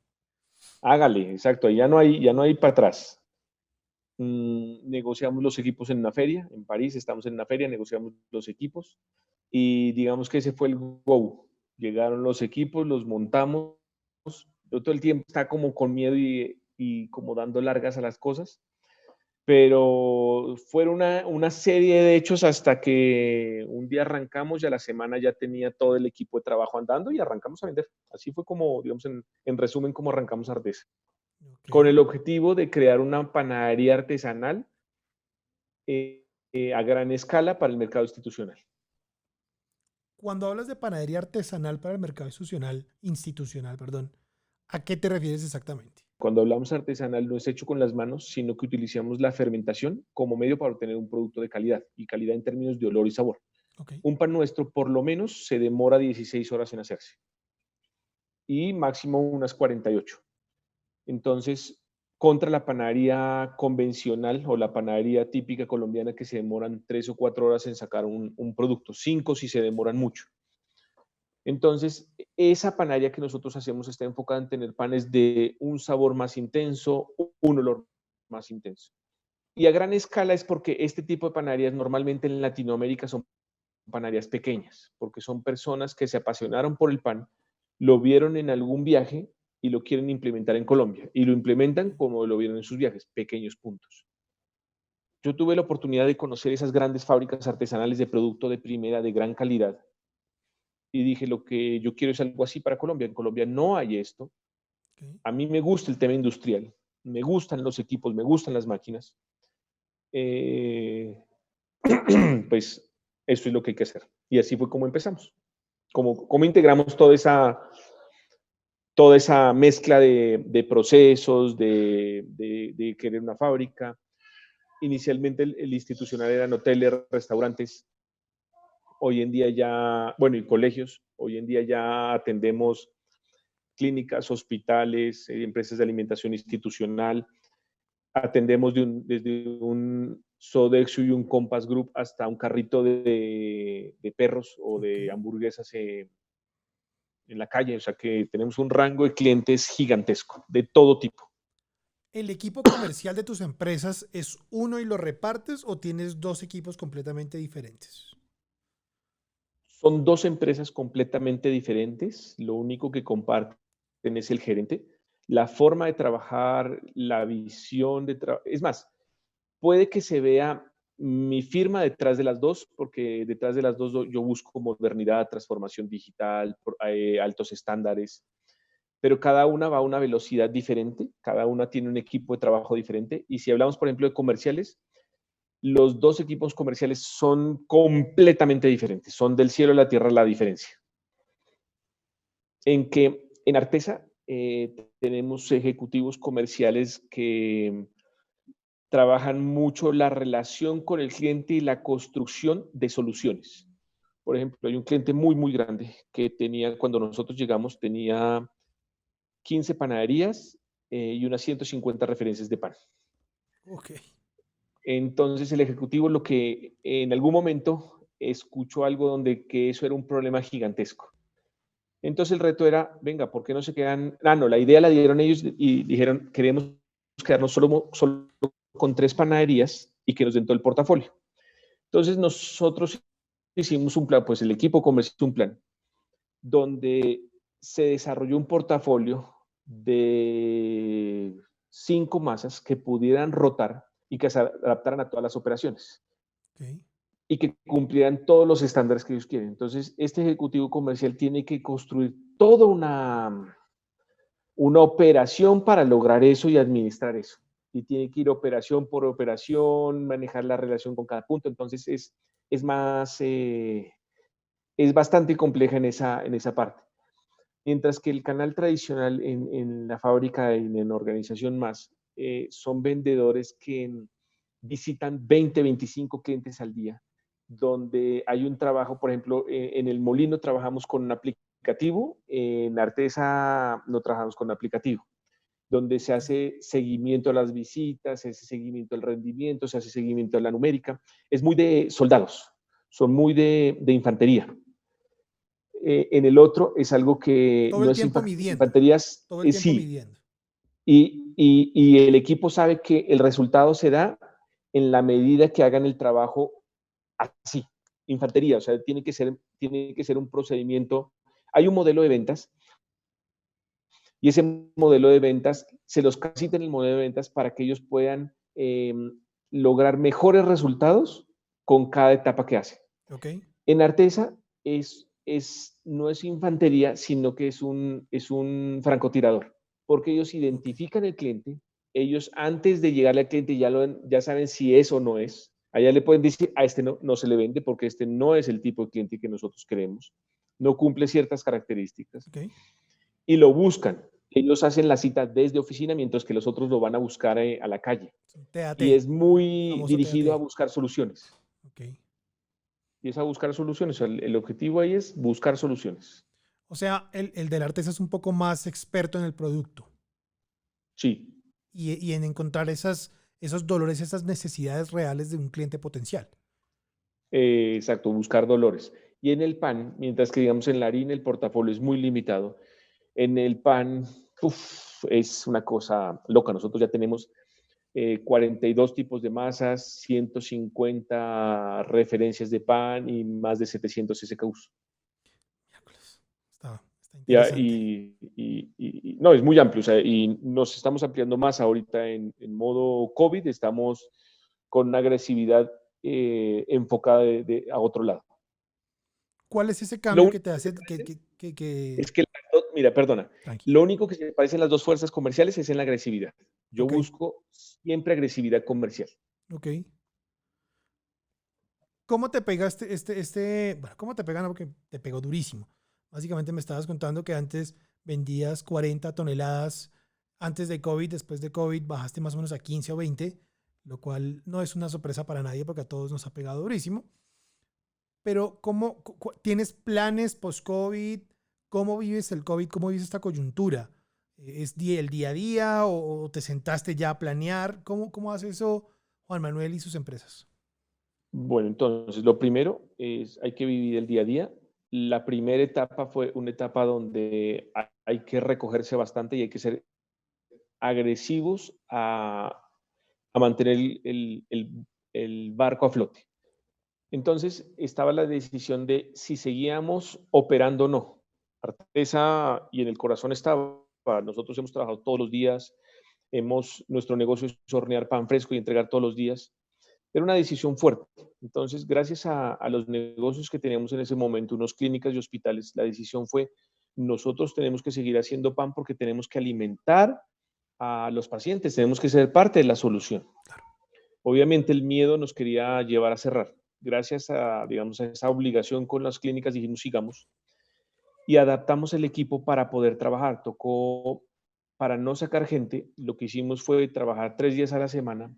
Hágale, exacto, ya no hay para atrás. Negociamos los equipos en una feria, en París estamos en una feria, negociamos los equipos y digamos que ese fue el go. Llegaron los equipos, los montamos. Yo todo el tiempo estaba como con miedo y como dando largas a las cosas, pero fue una serie de hechos hasta que un día arrancamos y a la semana ya tenía todo el equipo de trabajo andando y arrancamos a vender. Así fue como, digamos, en resumen, como arrancamos Artesa, con Ok. el objetivo de crear una panadería artesanal a gran escala para el mercado institucional. Cuando hablas de panadería artesanal para el mercado institucional, perdón, ¿a qué te refieres exactamente? Cuando hablamos artesanal no es hecho con las manos, sino que utilizamos la fermentación como medio para obtener un producto de calidad, y calidad en términos de olor y sabor. Ok. Un pan nuestro por lo menos se demora 16 horas en hacerse y máximo unas 48. Entonces, contra la panadería convencional o la panadería típica colombiana que se demoran 3 o 4 horas en sacar un producto, 5 si se demoran mucho. Entonces, esa panadería que nosotros hacemos está enfocada en tener panes de un sabor más intenso, un olor más intenso. Y a gran escala es porque este tipo de panaderías normalmente en Latinoamérica son panaderías pequeñas, porque son personas que se apasionaron por el pan, lo vieron en algún viaje y lo quieren implementar en Colombia. Y lo implementan como lo vieron en sus viajes, pequeños puntos. Yo tuve la oportunidad de conocer esas grandes fábricas artesanales de producto de primera, de gran calidad, y dije, lo que yo quiero es algo así para Colombia. En Colombia no hay esto. Ok. A mí me gusta el tema industrial, me gustan los equipos, me gustan las máquinas. Eh, pues eso es lo que hay que hacer. Y así fue como empezamos. Como integramos toda esa mezcla de procesos, de querer una fábrica. Inicialmente el institucional eran hoteles, restaurantes. Hoy en día ya, bueno, y colegios. Hoy en día ya atendemos clínicas, hospitales, empresas de alimentación institucional. Atendemos desde un Sodexo y un Compass Group hasta un carrito de perros o de hamburguesas en la calle. O sea que tenemos un rango de clientes gigantesco, de todo tipo. ¿El equipo comercial de tus empresas es uno y lo repartes o tienes dos equipos completamente diferentes? Son dos empresas completamente diferentes. Lo único que comparten es el gerente. La forma de trabajar, la visión de trabajo. Es más, puede que se vea mi firma detrás de las dos, porque detrás de las dos yo busco modernidad, transformación digital, altos estándares, pero cada una va a una velocidad diferente, cada una tiene un equipo de trabajo diferente. Y si hablamos, por ejemplo, de comerciales, los dos equipos comerciales son completamente diferentes, son del cielo a la tierra la diferencia. En que en Arteza tenemos ejecutivos comerciales que trabajan mucho la relación con el cliente y la construcción de soluciones. Por ejemplo, hay un cliente muy, muy grande que tenía, cuando nosotros llegamos, tenía 15 panaderías y unas 150 referencias de pan. Ok. Entonces el ejecutivo lo que en algún momento escuchó algo donde que eso era un problema gigantesco. Entonces el reto era, venga, ¿por qué no se quedan? No, la idea la dieron ellos y dijeron, queremos quedarnos solo con 3 panaderías y que nos den todo el portafolio. Entonces nosotros hicimos un plan, pues el equipo comercial hizo un plan donde se desarrolló un portafolio de 5 masas que pudieran rotar y que se adaptaran a todas las operaciones. Okay. Y que cumplieran todos los estándares que ellos quieren. Entonces, este ejecutivo comercial tiene que construir toda una operación para lograr eso y administrar eso. Y tiene que ir operación por operación, manejar la relación con cada punto. Entonces, es bastante compleja en esa parte. Mientras que el canal tradicional en la fábrica y en la organización más, son vendedores que visitan 20, 25 clientes al día, donde hay un trabajo, por ejemplo, en el molino trabajamos con un aplicativo, en Arteza no trabajamos con un aplicativo, donde se hace seguimiento a las visitas, se hace seguimiento al rendimiento, se hace seguimiento a la numérica. Es muy de soldados, son muy de infantería. En el otro es algo que Todo no el es tiempo midiendo. infanterías, Todo el tiempo sí. midiendo. Y el equipo sabe que el resultado se da en la medida que hagan el trabajo así, infantería, o sea, tiene que ser un procedimiento. Hay un modelo de ventas y ese modelo de ventas se los capacita en el modelo de ventas para que ellos puedan lograr mejores resultados con cada etapa que hacen. Okay. En Arteza no es infantería, sino que es un francotirador, porque ellos identifican el cliente, ellos antes de llegarle al cliente ya saben si es o no es. Allá le pueden decir, a este no se le vende porque este no es el tipo de cliente que nosotros queremos, no cumple ciertas características. Okay. Y lo buscan. Ellos hacen la cita desde oficina, mientras que los otros lo van a buscar a la calle. TAT, Y es muy famoso dirigido a TAT. buscar soluciones. Okay. Y es a buscar soluciones. O sea, el objetivo ahí es buscar soluciones. O sea, el del Arteza es un poco más experto en el producto. Sí. Y en encontrar esos dolores, esas necesidades reales de un cliente potencial. Exacto, buscar dolores. Y en el pan, mientras que digamos en la harina el portafolio es muy limitado, en el pan es una cosa loca. Nosotros ya tenemos 42 tipos de masas, 150 referencias de pan y más de 700 SKUs. Está interesante. No, es muy amplio, o sea, y nos estamos ampliando más ahorita en modo COVID, estamos con una agresividad enfocada a otro lado. ¿Cuál es ese Lo cambio único que te hace que... es que, mira, perdona, Tranqui. lo único que se parecen las dos fuerzas comerciales es en la agresividad. Yo Ok. busco siempre agresividad comercial. Ok. ¿Cómo te pegaste bueno, cómo te pegan? Porque te pegó durísimo. Básicamente me estabas contando que antes vendías 40 toneladas antes de COVID, después de COVID bajaste más o menos a 15 o 20, lo cual no es una sorpresa para nadie porque a todos nos ha pegado durísimo. Pero ¿cómo tienes planes post-COVID? ¿Cómo vives el COVID? ¿Cómo vives esta coyuntura? ¿Es el día a día o te sentaste ya a planear? ¿Cómo hace eso Juan Manuel y sus empresas? Bueno, entonces, lo primero es, hay que vivir el día a día. La primera etapa fue una etapa donde hay que recogerse bastante y hay que ser agresivos a mantener el barco a flote. Entonces, estaba la decisión de si seguíamos operando o no. Artesa y en el corazón estaba. Nosotros hemos trabajado todos los días, nuestro negocio es hornear pan fresco y entregar todos los días. Era una decisión fuerte. Entonces, gracias a los negocios que teníamos en ese momento, unos clínicas y hospitales, la decisión fue, nosotros tenemos que seguir haciendo pan porque tenemos que alimentar a los pacientes, tenemos que ser parte de la solución. Obviamente el miedo nos quería llevar a cerrar. Gracias a, digamos, a esa obligación con las clínicas dijimos sigamos y adaptamos el equipo para poder trabajar. Tocó, para no sacar gente, lo que hicimos fue trabajar 3 días a la semana,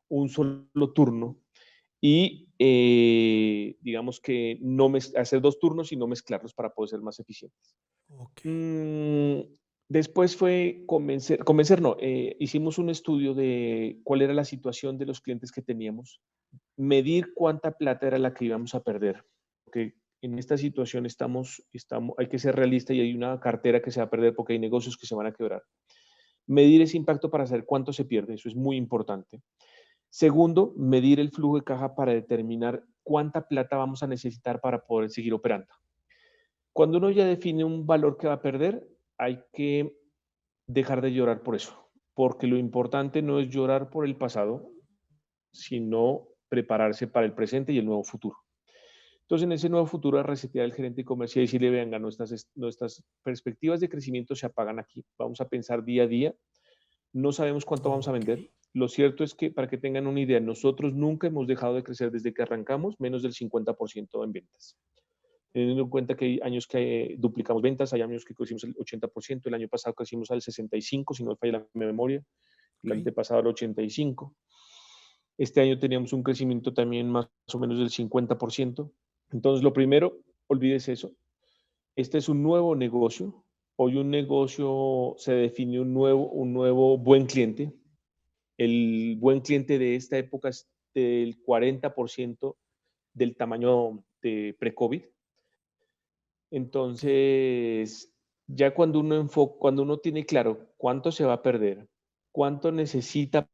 un solo turno y digamos que hacer 2 turnos y no mezclarlos para poder ser más eficientes. Okay. Después fue no, hicimos un estudio de cuál era la situación de los clientes que teníamos, medir cuánta plata era la que íbamos a perder, porque en esta situación hay que ser realista y hay una cartera que se va a perder porque hay negocios que se van a quebrar. Medir ese impacto para saber cuánto se pierde, eso es muy importante. Segundo, medir el flujo de caja para determinar cuánta plata vamos a necesitar para poder seguir operando. Cuando uno ya define un valor que va a perder, hay que dejar de llorar por eso, porque lo importante no es llorar por el pasado, sino prepararse para el presente y el nuevo futuro. Entonces, en ese nuevo futuro, a resetear al gerente comercial y decirle, venga, nuestras perspectivas de crecimiento se apagan aquí, vamos a pensar día a día, no sabemos cuánto vamos a vender. Lo cierto es que, para que tengan una idea, nosotros nunca hemos dejado de crecer desde que arrancamos, menos del 50% en ventas. Teniendo en cuenta que hay años que duplicamos ventas, hay años que crecimos el 80%, el año pasado crecimos al 65%, si no me falla la memoria, el antepasado al 85%. Este año teníamos un crecimiento también más o menos del 50%. Entonces, lo primero, olvídese eso. Este es un nuevo negocio. Hoy un negocio se define un nuevo buen cliente. El buen cliente de esta época es del 40% del tamaño de pre-COVID. Entonces, ya cuando uno tiene claro cuánto se va a perder, cuánto necesita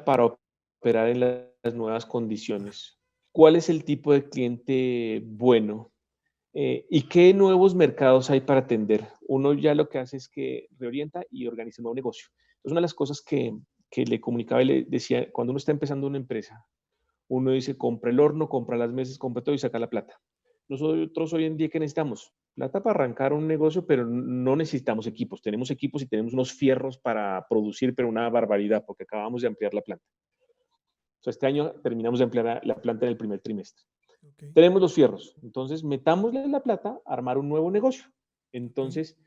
para operar en las nuevas condiciones, cuál es el tipo de cliente bueno y qué nuevos mercados hay para atender. Uno ya lo que hace es que reorienta y organiza un nuevo negocio. Es una de las cosas que le comunicaba y le decía, cuando uno está empezando una empresa, uno dice, compra el horno, compra las mesas, compra todo y saca la plata. Nosotros hoy en día, ¿qué necesitamos? Plata para arrancar un negocio, pero no necesitamos equipos. Tenemos equipos y tenemos unos fierros para producir, pero una barbaridad, porque acabamos de ampliar la planta. O sea, este año terminamos de ampliar la planta en el primer trimestre. Tenemos los fierros. Entonces, metámosle la plata a armar un nuevo negocio. Entonces,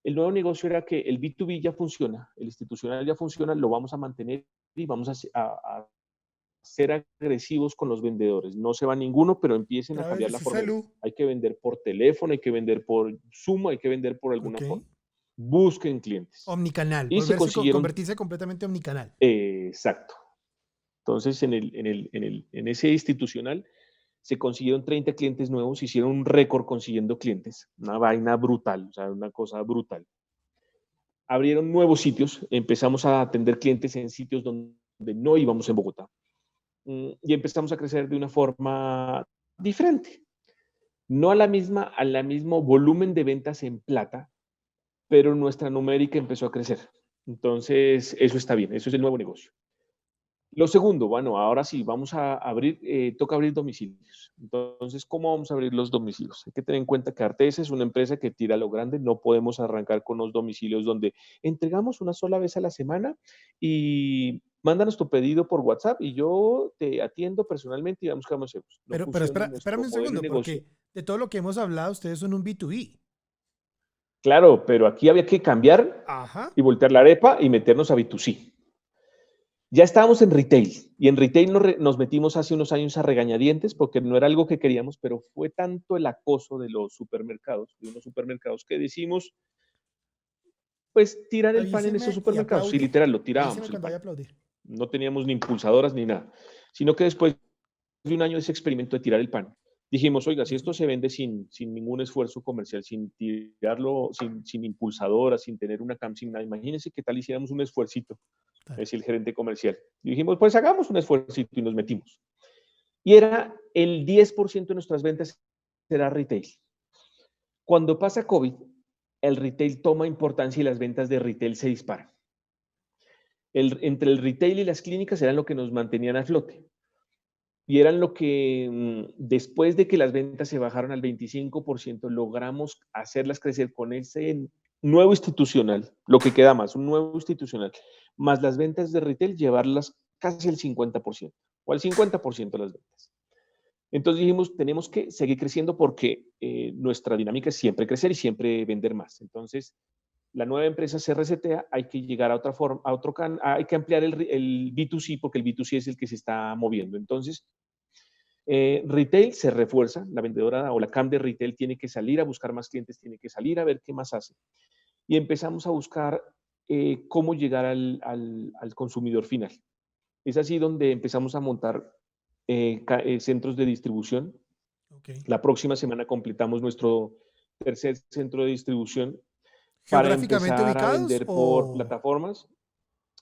el nuevo negocio era que el B2B ya funciona, el institucional ya funciona, lo vamos a mantener y vamos a ser agresivos con los vendedores. No se va ninguno, pero empiecen a cambiar la forma. Hay que vender por teléfono, hay que vender por Zoom, hay que vender por alguna forma. Busquen clientes. Omnicanal, y convertirse completamente omnicanal. Exacto. Entonces, en ese institucional se consiguieron 30 clientes nuevos, hicieron un récord consiguiendo clientes, una vaina brutal, o sea, una cosa brutal. Abrieron nuevos sitios, empezamos a atender clientes en sitios donde no íbamos en Bogotá. Y empezamos a crecer de una forma diferente. No al mismo volumen de ventas en plata, pero nuestra numérica empezó a crecer. Entonces, eso está bien, eso es el nuevo negocio. Lo segundo, bueno, ahora sí, vamos a abrir, toca abrir domicilios. Entonces, ¿cómo vamos a abrir los domicilios? Hay que tener en cuenta que Artesa es una empresa que tira a lo grande, no podemos arrancar con los domicilios donde entregamos una sola vez a la semana y mándanos tu pedido por WhatsApp y yo te atiendo personalmente y vamos que vamos a hacer. No, pero espérame un segundo, porque de todo lo que hemos hablado, ustedes son un B2B. Claro, pero aquí había que cambiar y voltear la arepa y meternos a B2C. Ya estábamos en retail y en retail nos metimos hace unos años a regañadientes porque no era algo que queríamos, pero fue tanto el acoso de los supermercados, de unos supermercados, que decimos, pues tirar el pan en esos Avíseme y supermercados. Sí, aplaudo. literal, lo Avíseme tirábamos el cuando vaya pan. a aplaudir. No teníamos ni impulsadoras ni nada, sino que después de un año de ese experimento de tirar el pan, dijimos, oiga, si esto se vende sin ningún esfuerzo comercial, sin tirarlo, sin impulsadora, sin tener una cam, sin nada, imagínense qué tal hiciéramos un esfuercito, Claro. decía el gerente comercial. Y dijimos, pues hagamos un esfuercito y nos metimos. Y era el 10% de nuestras ventas era retail. Cuando pasa COVID, el retail toma importancia y las ventas de retail se disparan. Entre el retail y las clínicas eran lo que nos mantenían a flote. Y eran lo que, después de que las ventas se bajaron al 25%, logramos hacerlas crecer con ese nuevo institucional, lo que queda más, un nuevo institucional, más las ventas de retail, llevarlas casi al 50% o al 50% de las ventas. Entonces dijimos, tenemos que seguir creciendo porque nuestra dinámica es siempre crecer y siempre vender más. Entonces, la nueva empresa se resetea, hay que llegar a otra forma, hay que ampliar el B2C porque el B2C es el que se está moviendo. Entonces, retail se refuerza, la vendedora o la CAM de retail tiene que salir a buscar más clientes, tiene que salir a ver qué más hace. Y empezamos a buscar cómo llegar al consumidor final. Es así donde empezamos a montar centros de distribución. Okay. La próxima semana completamos nuestro tercer centro de distribución para ¿Geográficamente empezar a ubicados vender por o...? plataformas.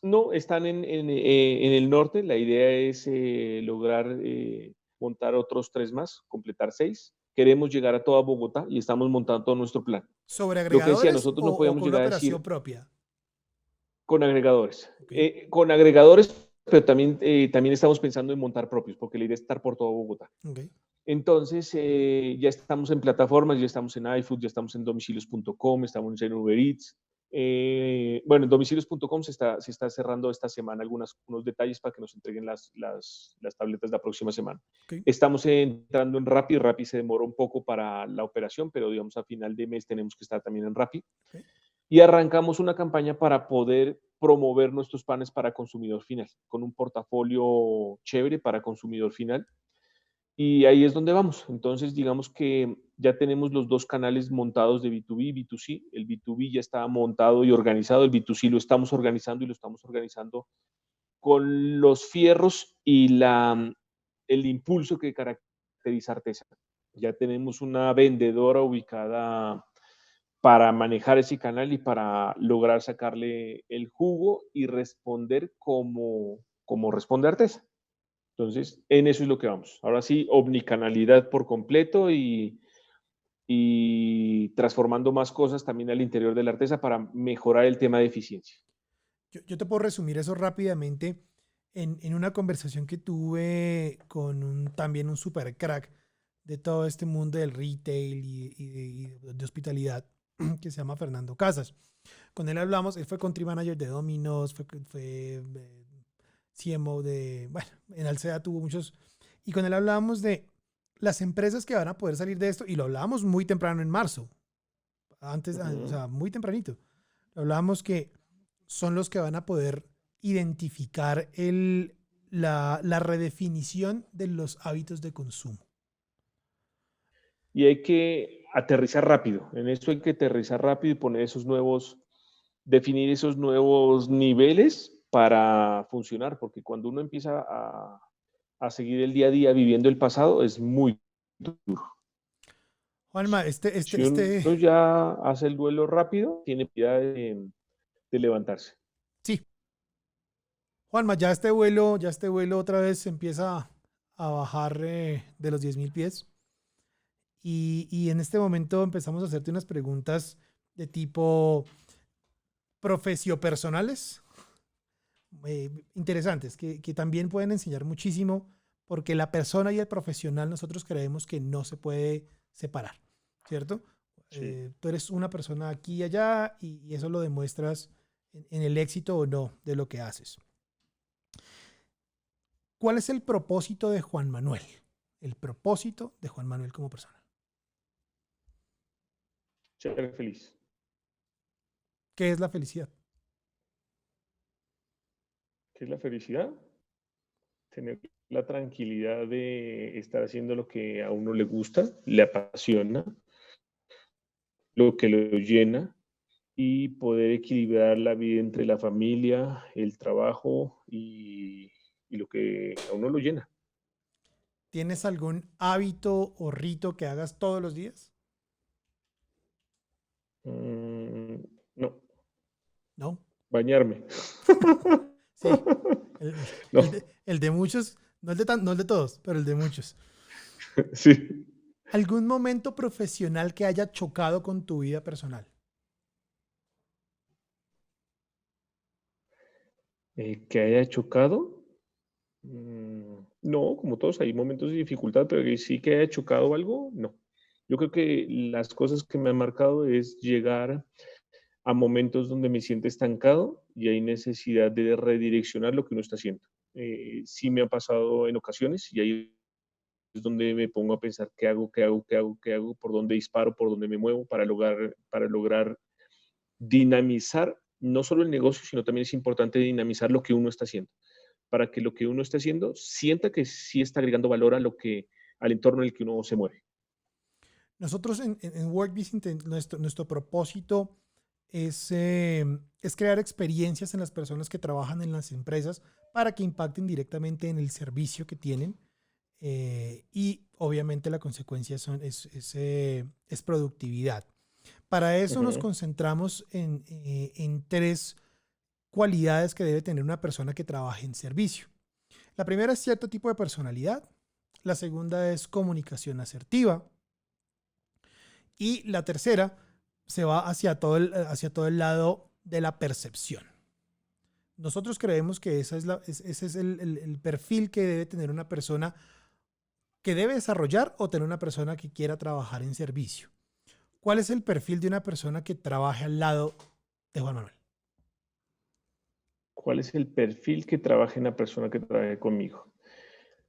No, están en el norte. La idea es lograr montar otros 3 más, completar 6. Queremos llegar a toda Bogotá y estamos montando todo nuestro plan. ¿Sobre Lo que decía, agregadores nosotros no o podíamos con una llegar a operación decir propia? con agregadores. Okay. Con agregadores, pero también estamos pensando en montar propios, porque la idea es estar por toda Bogotá. Okay. Entonces, ya estamos en plataformas, ya estamos en iFood, ya estamos en domicilios.com, estamos en Uber Eats. Bueno, en domicilios.com se está cerrando esta semana unos detalles para que nos entreguen las tabletas la próxima semana. Okay. Estamos entrando en Rappi. Rappi se demora un poco para la operación, pero digamos a final de mes tenemos que estar también en Rappi. Okay. Y arrancamos una campaña para poder promover nuestros panes para consumidor final, con un portafolio chévere para consumidor final. Y ahí es donde vamos. Entonces, digamos que ya tenemos los 2 canales montados de B2B y B2C. El B2B ya está montado y organizado. El B2C lo estamos organizando y lo estamos organizando con los fierros y el impulso que caracteriza Arteza. Ya tenemos una vendedora ubicada para manejar ese canal y para lograr sacarle el jugo y responder como responde Arteza. Entonces, en eso es lo que vamos. Ahora sí, omnicanalidad por completo y transformando más cosas también al interior de la Arteza para mejorar el tema de eficiencia. Yo te puedo resumir eso rápidamente en una conversación que tuve con también un super crack de todo este mundo del retail y de hospitalidad, que se llama Fernando Casas. Con él hablamos, él fue country manager de Domino's, fue CMO bueno, en Alsea tuvo muchos, y con él hablábamos de las empresas que van a poder salir de esto, y lo hablábamos muy temprano en marzo, o sea, muy tempranito. Lo hablábamos que son los que van a poder identificar la redefinición de los hábitos de consumo. Y hay que aterrizar rápido. En esto hay que aterrizar rápido y definir esos nuevos niveles para funcionar, porque cuando uno empieza a seguir el día a día viviendo el pasado es muy duro. Juanma, Si uno ya hace el duelo rápido, tiene piedad de levantarse. sí. Juanma, ya este vuelo otra vez empieza a bajar de los 10.000 pies. Y en este momento empezamos a hacerte unas preguntas de tipo profesiopersonales, interesantes, que también pueden enseñar muchísimo, porque la persona y el profesional nosotros creemos que no se puede separar, ¿cierto? Sí. Tú eres una persona aquí y allá y eso lo demuestras en el éxito o no de lo que haces. ¿Cuál es el propósito de Juan Manuel? El propósito de Juan Manuel como persona. Ser feliz. ¿Qué es la felicidad? ¿Qué es la felicidad? Tener la tranquilidad de estar haciendo lo que a uno le gusta, le apasiona, lo que lo llena y poder equilibrar la vida entre la familia, el trabajo y lo que a uno lo llena. ¿Tienes algún hábito o rito que hagas todos los días? Mm, no, No. bañarme. Sí, el, No, el de muchos, no el de todos, pero el de muchos. sí. ¿Algún momento profesional que haya chocado con tu vida personal? Que haya chocado. No, como todos, hay momentos de dificultad, pero que sí que haya chocado algo, no. Yo creo que las cosas que me han marcado es llegar a momentos donde me siento estancado y hay necesidad de redireccionar lo que uno está haciendo. Sí me ha pasado en ocasiones y ahí es donde me pongo a pensar qué hago, qué hago, qué hago, qué hago, por dónde disparo, por dónde me muevo para lograr dinamizar no solo el negocio, sino también es importante dinamizar lo que uno está haciendo, para que lo que uno está haciendo sienta que sí está agregando valor al entorno en el que uno se mueve. Nosotros en WorkBiz, nuestro propósito es crear experiencias en las personas que trabajan en las empresas para que impacten directamente en el servicio que tienen. Y obviamente la consecuencia es productividad. Para eso nos Ujú. concentramos en tres cualidades que debe tener una persona que trabaje en servicio. La primera es cierto tipo de personalidad. La segunda es comunicación asertiva. Y la tercera se va hacia todo el lado de la percepción. Nosotros creemos que ese es el perfil que debe tener una persona que debe desarrollar o tener una persona que quiera trabajar en servicio. ¿Cuál es el perfil de una persona que trabaje al lado de Juan Manuel? ¿Cuál es el perfil que trabaja en la persona que trabaje conmigo?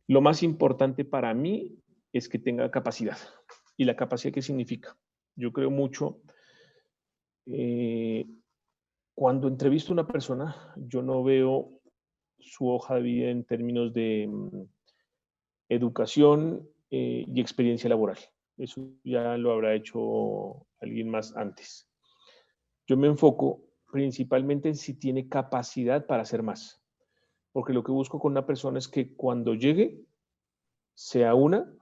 Lo más importante para mí es que tenga capacidad. ¿Y la capacidad qué significa? Yo creo mucho, eh, cuando entrevisto a una persona, yo no veo su hoja de vida en términos de educación y experiencia laboral. Eso ya lo habrá hecho alguien más antes. Yo me enfoco principalmente en si tiene capacidad para hacer más, porque lo que busco con una persona es que cuando llegue sea una,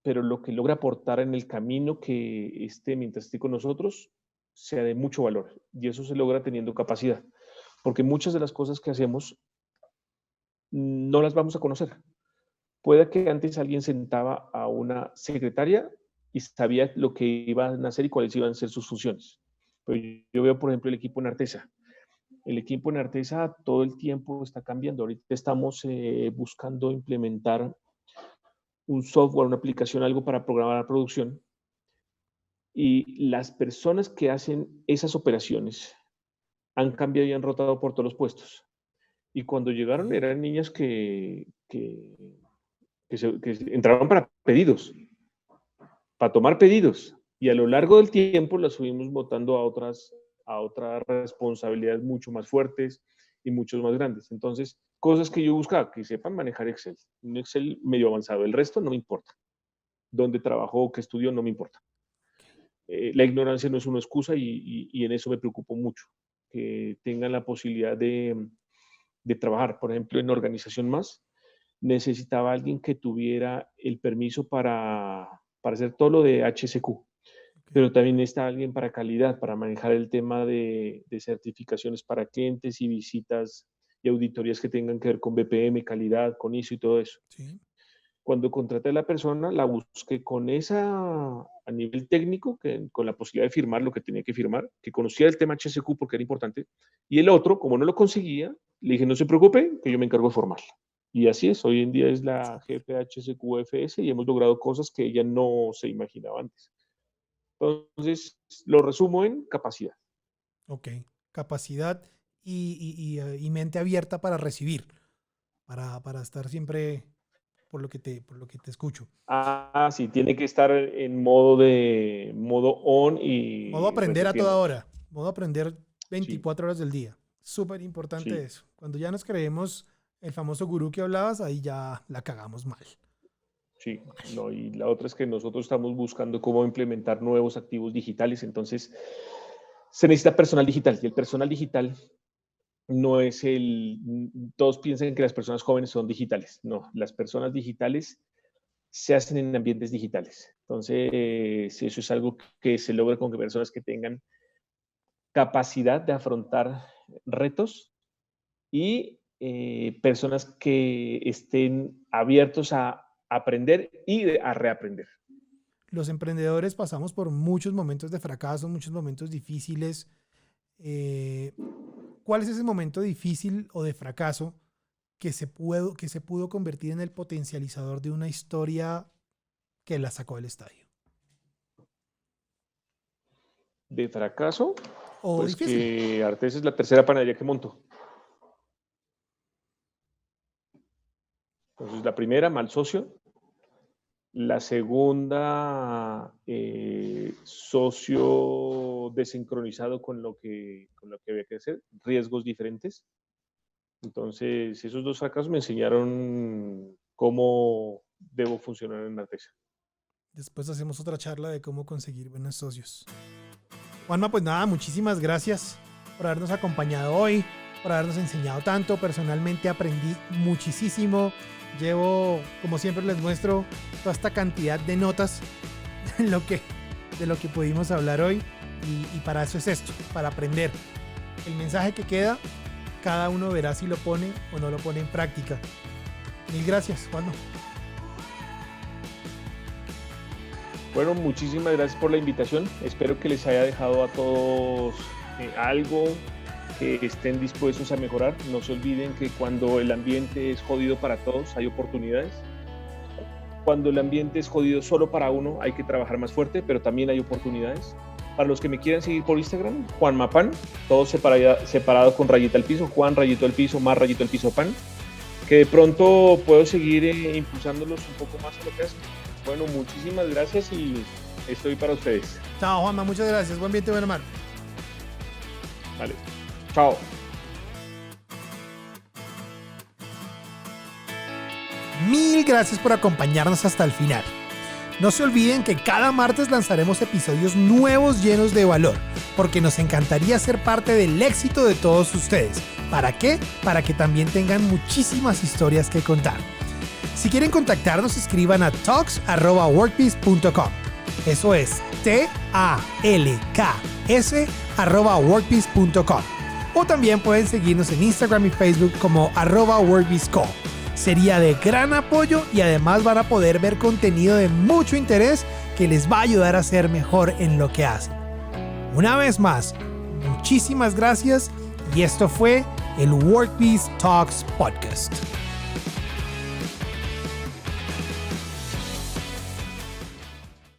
pero lo que logra aportar en el camino que esté mientras esté con nosotros sea de mucho valor. Y eso se logra teniendo capacidad, porque muchas de las cosas que hacemos no las vamos a conocer. Puede que antes alguien sentaba a una secretaria y sabía lo que iban a hacer y cuáles iban a ser sus funciones. Pero yo veo, por ejemplo, el equipo en Artesa. El equipo en Artesa todo el tiempo está cambiando. Ahorita estamos buscando implementar un software, una aplicación, algo para programar la producción. Y las personas que hacen esas operaciones han cambiado y han rotado por todos los puestos. Y cuando llegaron Okay. eran niñas que entraron para pedidos, para tomar pedidos. Y a lo largo del tiempo las subimos votando a otras responsabilidades mucho más fuertes y mucho más grandes. Entonces, cosas que yo buscaba, que sepan manejar Excel. Un Excel medio avanzado. El resto no me importa. Dónde trabajó, qué estudió, no me importa. La ignorancia no es una excusa y en eso me preocupo mucho. Que tengan la posibilidad de trabajar. Por ejemplo, en organización más, necesitaba alguien que tuviera el permiso para hacer todo lo de HSQ, Okay. pero también está alguien para calidad, para manejar el tema de certificaciones para clientes y visitas y auditorías que tengan que ver con BPM, calidad, con ISO y todo eso. Sí. Cuando contraté a la persona, la busqué con esa, a nivel técnico, con la posibilidad de firmar lo que tenía que firmar, que conocía el tema HSQ porque era importante, y el otro, como no lo conseguía, le dije, no se preocupe, que yo me encargo de formarla. Y así es, hoy en día es la Súper. jefe de HSQFS y hemos logrado cosas que ella no se imaginaba antes. Entonces, lo resumo en capacidad. Ok. Capacidad y mente abierta para recibir, para estar siempre por lo que te escucho. Ah, sí, tiene que estar en modo on Modo y aprender a toda resolviendo. hora. Modo aprender Sí, 24 horas del día. Súper importante Sí, eso. Cuando ya nos creemos el famoso gurú que hablabas, ahí ya la cagamos mal. sí. No, y la otra es que nosotros estamos buscando cómo implementar nuevos activos digitales, entonces se necesita personal digital y el personal digital no es todos piensan que las personas jóvenes son digitales. No, las personas digitales se hacen en ambientes digitales. Entonces, eso es algo que se logra con que personas que tengan capacidad de afrontar retos y personas que estén abiertos a aprender y a reaprender. Los emprendedores pasamos por muchos momentos de fracaso, muchos momentos difíciles. Eh, ¿Cuál es ese momento difícil o de fracaso que se pudo convertir en el potencializador de una historia que la sacó del estadio? De fracaso, O pues difícil. que Artes es la tercera panadería que monto. Entonces, la primera, mal socio. La segunda, socio desincronizado con lo que había que hacer, riesgos diferentes. Entonces, esos dos fracasos me enseñaron cómo debo funcionar en Artesa. Después hacemos otra charla de cómo conseguir buenos socios. Juanma, pues nada, muchísimas gracias por habernos acompañado hoy, por habernos enseñado tanto. Personalmente aprendí muchísimo. Llevo, como siempre les muestro, toda esta cantidad de notas de lo que pudimos hablar hoy. Y para eso es esto, para aprender. El mensaje que queda, cada uno verá si lo pone o no lo pone en práctica. Mil gracias, Juanma. Bueno, muchísimas gracias por la invitación. Espero que les haya dejado a todos algo, que estén dispuestos a mejorar. No se olviden que cuando el ambiente es jodido para todos, hay oportunidades. Cuando el ambiente es jodido solo para uno, hay que trabajar más fuerte, pero también hay oportunidades. Para los que me quieran seguir por Instagram, Juan Mapan, todo separado con rayita al piso, Juan rayito al piso, más rayito al piso pan, que de pronto puedo seguir impulsándolos un poco más a lo que hacen. Bueno, muchísimas gracias y estoy para ustedes. Chao, Juanma, muchas gracias. Buen viento y buen mar. Vale, chao. Mil gracias por acompañarnos hasta el final. No se olviden que cada martes lanzaremos episodios nuevos llenos de valor, porque nos encantaría ser parte del éxito de todos ustedes. ¿Para qué? Para que también tengan muchísimas historias que contar. Si quieren contactarnos, escriban a talks@workpiece.com. Eso es talks@workpiece.com. O también pueden seguirnos en Instagram y Facebook como @workpiececo. Sería de gran apoyo y además van a poder ver contenido de mucho interés que les va a ayudar a ser mejor en lo que hacen. Una vez más, muchísimas gracias y esto fue el Workpiece Talks Podcast.